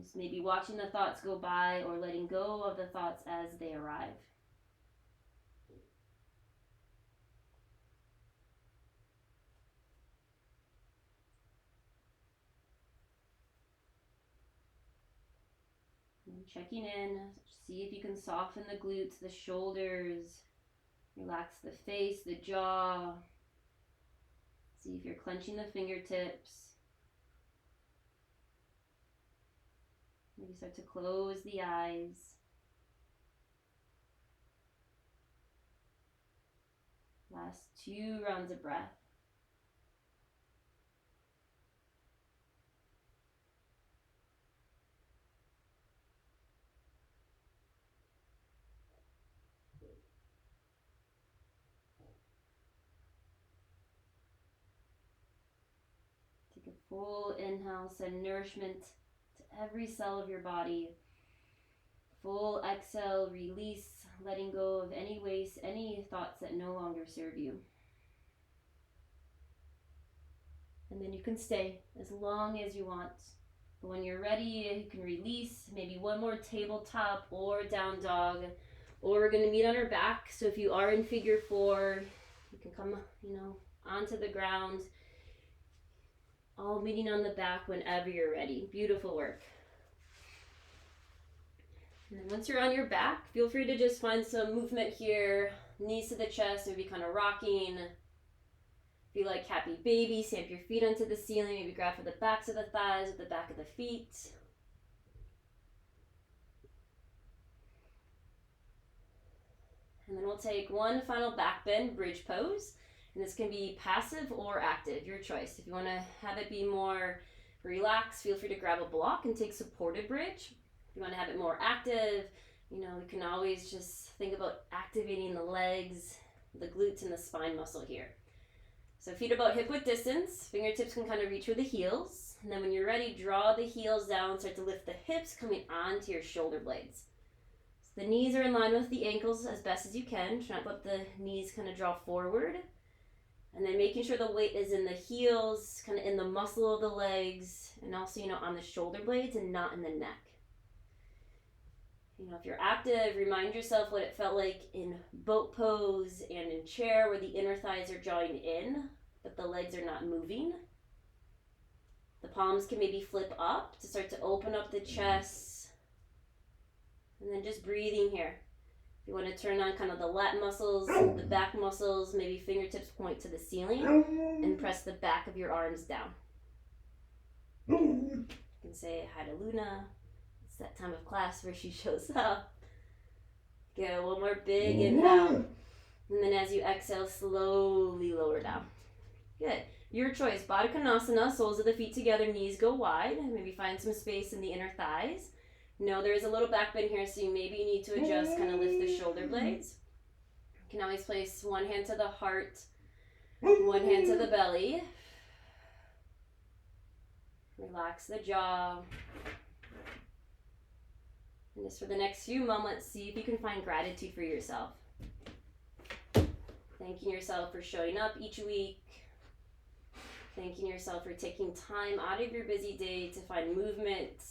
Just maybe watching the thoughts go by or letting go of the thoughts as they arrive. Checking in, see if you can soften the glutes, the shoulders, relax the face, the jaw. See if you're clenching the fingertips. Maybe start to close the eyes. Last 2 rounds of breath. Take a full inhale, send nourishment to every cell of your body. Full exhale, release, letting go of any waste, any thoughts that no longer serve you. And then you can stay as long as you want. But when you're ready, you can release, maybe one more tabletop or down dog. Or we're going to meet on our back. So if you are in figure four, you can come, onto the ground. All meeting on the back whenever you're ready. Beautiful work. And then once you're on your back, feel free to just find some movement here. Knees to the chest, maybe kind of rocking. Feel like happy baby, stamp your feet onto the ceiling, maybe grab for the backs of the thighs with the back of the feet. And then we'll take one final back bend, bridge pose. And this can be passive or active, your choice. If you want to have it be more relaxed, feel free to grab a block and take supported bridge. If you want to have it more active, we can always just think about activating the legs, the glutes, and the spine muscle here. So feet about hip width distance, fingertips can kind of reach for the heels. And then when you're ready, draw the heels down, start to lift the hips coming onto your shoulder blades. So the knees are in line with the ankles as best as you can. Try not to let the knees kind of draw forward. And then making sure the weight is in the heels, kind of in the muscle of the legs, and also, on the shoulder blades and not in the neck. If you're active, remind yourself what it felt like in boat pose and in chair where the inner thighs are drawing in, but the legs are not moving. The palms can maybe flip up to start to open up the chest. And then just breathing here. You want to turn on kind of the lat muscles, the back muscles, maybe fingertips point to the ceiling and press the back of your arms down. You can say hi to Luna. It's that time of class where she shows up. Good, one more big inhale. And then as you exhale, slowly lower down. Good. Your choice, Baddha Konasana, soles of the feet together, knees go wide. Maybe find some space in the inner thighs. There is a little back bend here, so maybe you need to adjust, kind of lift the shoulder blades. You can always place one hand to the heart, One hand to the belly. Relax the jaw. And just for the next few moments, see if you can find gratitude for yourself. Thanking yourself for showing up each week. Thanking yourself for taking time out of your busy day to find movement,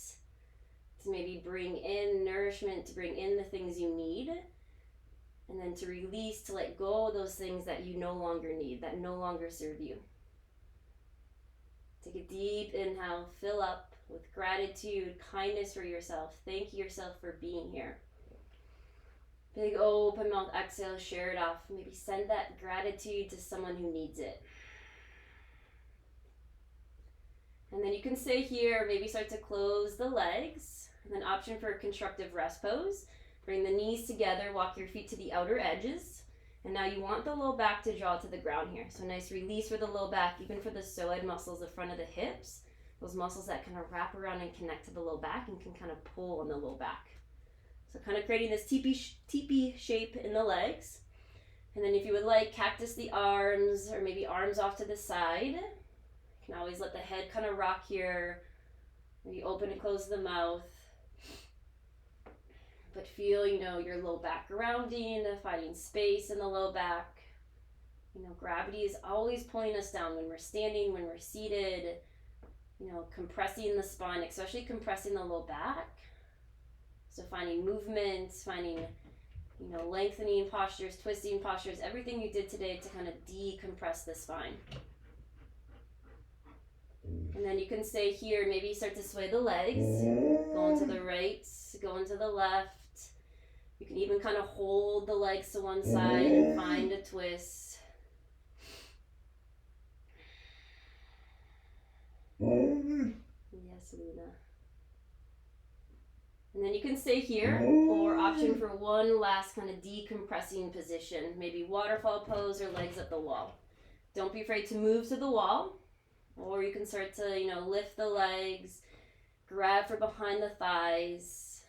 to maybe bring in nourishment, to bring in the things you need, and then to release, to let go of those things that you no longer need, that no longer serve you. Take a deep inhale, fill up with gratitude, kindness for yourself. Thank yourself for being here. Big open mouth exhale, share it off. Maybe send that gratitude to someone who needs it. And then you can stay here, maybe start to close the legs. And then option for a constructive rest pose. Bring the knees together, walk your feet to the outer edges. And now you want the low back to draw to the ground here. So nice release for the low back, even for the psoas muscles, the front of the hips. Those muscles that kind of wrap around and connect to the low back and can kind of pull on the low back. So kind of creating this teepee shape in the legs. And then if you would like, cactus the arms, or maybe arms off to the side. You can always let the head kind of rock here. Maybe open and close the mouth. But feel, your low back grounding, finding space in the low back. Gravity is always pulling us down when we're standing, when we're seated. Compressing the spine, especially compressing the low back. So finding movement, finding, lengthening postures, twisting postures, everything you did today to kind of decompress the spine. And then you can stay here, maybe start to sway the legs, going to the right, going to the left. You can even kind of hold the legs to one side and find a twist. Yes, Luna. And then you can stay here, or option for one last kind of decompressing position, maybe waterfall pose or legs at the wall. Don't be afraid to move to the wall. Or you can start to, lift the legs, grab for behind the thighs,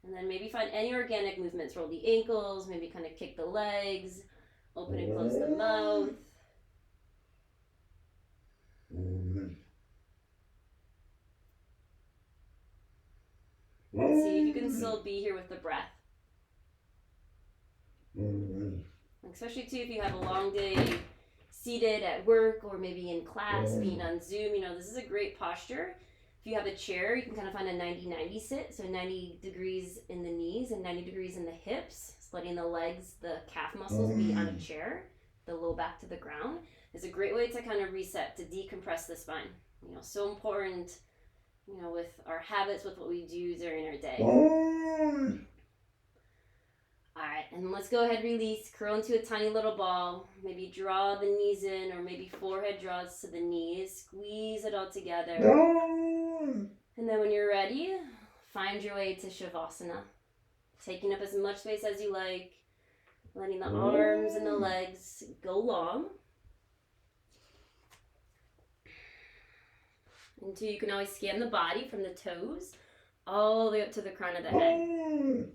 and then maybe find any organic movements. Roll the ankles, maybe kind of kick the legs, open and close the mouth. And see if you can still be here with the breath. Especially too if you have a long day seated at work or maybe in class, being on Zoom, this is a great posture. If you have a chair, you can kind of find a 90-90 sit, so 90 degrees in the knees and 90 degrees in the hips, so letting the legs, the calf muscles be on a chair, the low back to the ground. It's a great way to kind of reset, to decompress the spine. So important, with our habits, with what we do during our day. Alright, and let's go ahead, release, curl into a tiny little ball. Maybe draw the knees in, or maybe forehead draws to the knees. Squeeze it all together. And then when you're ready, find your way to Shavasana. Taking up as much space as you like. Letting the arms and the legs go long. And two, you can always scan the body from the toes all the way up to the crown of the head.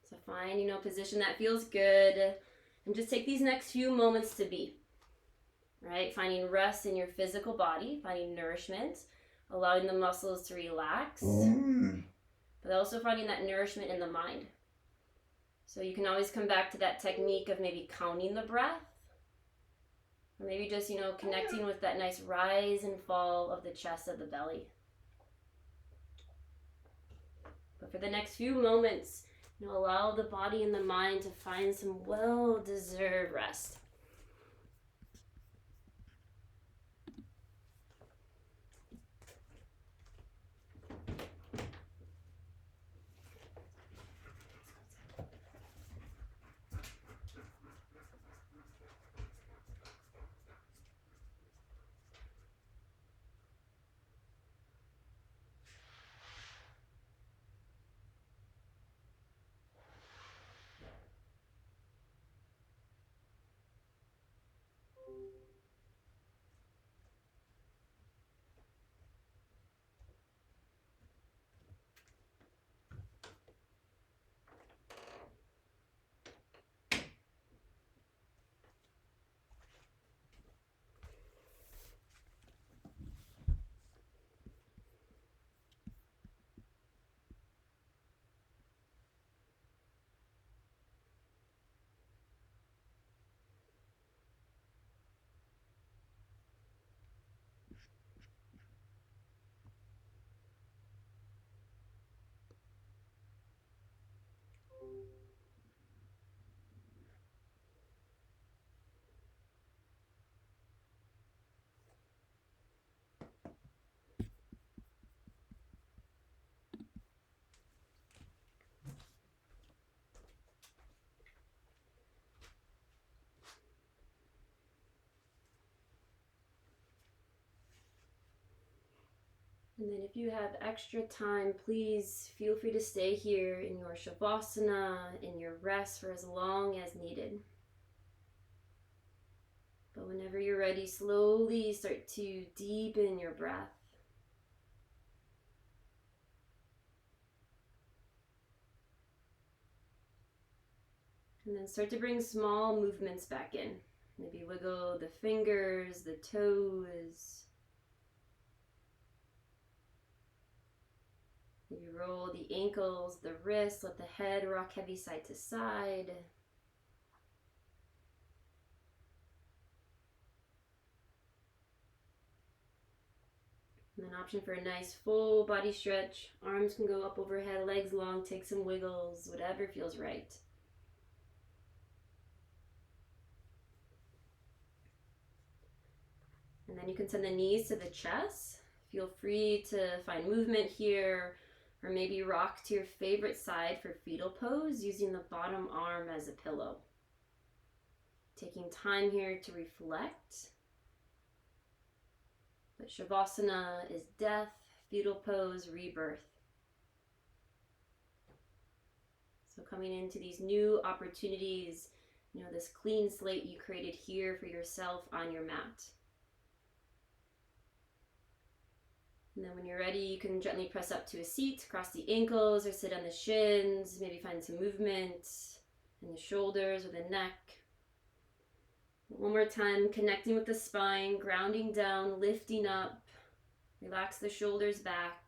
So find, position that feels good. And just take these next few moments to be. Right? Finding rest in your physical body, finding nourishment, allowing the muscles to relax. But also finding that nourishment in the mind. So you can always come back to that technique of maybe counting the breath. Or maybe just, connecting with that nice rise and fall of the chest, of the belly. But for the next few moments, allow the body and the mind to find some well-deserved rest. And then if you have extra time, please feel free to stay here in your Shavasana, in your rest for as long as needed. But whenever you're ready, slowly start to deepen your breath. And then start to bring small movements back in. Maybe wiggle the fingers, the toes. Maybe roll the ankles, the wrists, let the head rock heavy side to side. And then option for a nice full body stretch. Arms can go up overhead, legs long, take some wiggles, whatever feels right. And then you can send the knees to the chest. Feel free to find movement here, or maybe rock to your favorite side for fetal pose using the bottom arm as a pillow. Taking time here to reflect. But Shavasana is death, fetal pose, rebirth. So coming into these new opportunities, this clean slate you created here for yourself on your mat. And then when you're ready, you can gently press up to a seat, cross the ankles or sit on the shins, maybe find some movement in the shoulders or the neck. One more time, connecting with the spine, grounding down, lifting up. Relax the shoulders back.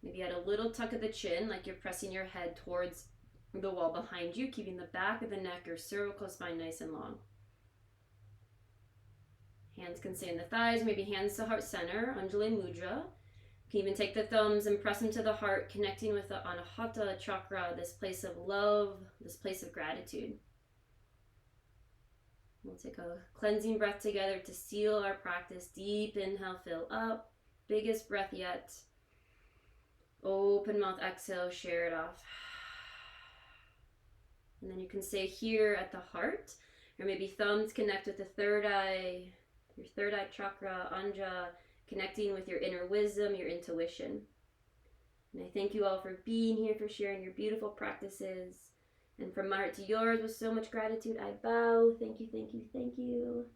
Maybe add a little tuck of the chin, like you're pressing your head towards the wall behind you, keeping the back of the neck or cervical spine nice and long. Hands can stay in the thighs, maybe hands to heart center, Anjali Mudra. You can even take the thumbs and press them to the heart, connecting with the Anahata chakra, this place of love, this place of gratitude. We'll take a cleansing breath together to seal our practice. Deep inhale, fill up. Biggest breath yet. Open mouth, exhale, share it off. And then you can stay here at the heart, or maybe thumbs connect with the third eye, your third eye chakra, Anja, connecting with your inner wisdom, your intuition. And I thank you all for being here, for sharing your beautiful practices. And from my heart to yours, with so much gratitude, I bow. Thank you, thank you, thank you.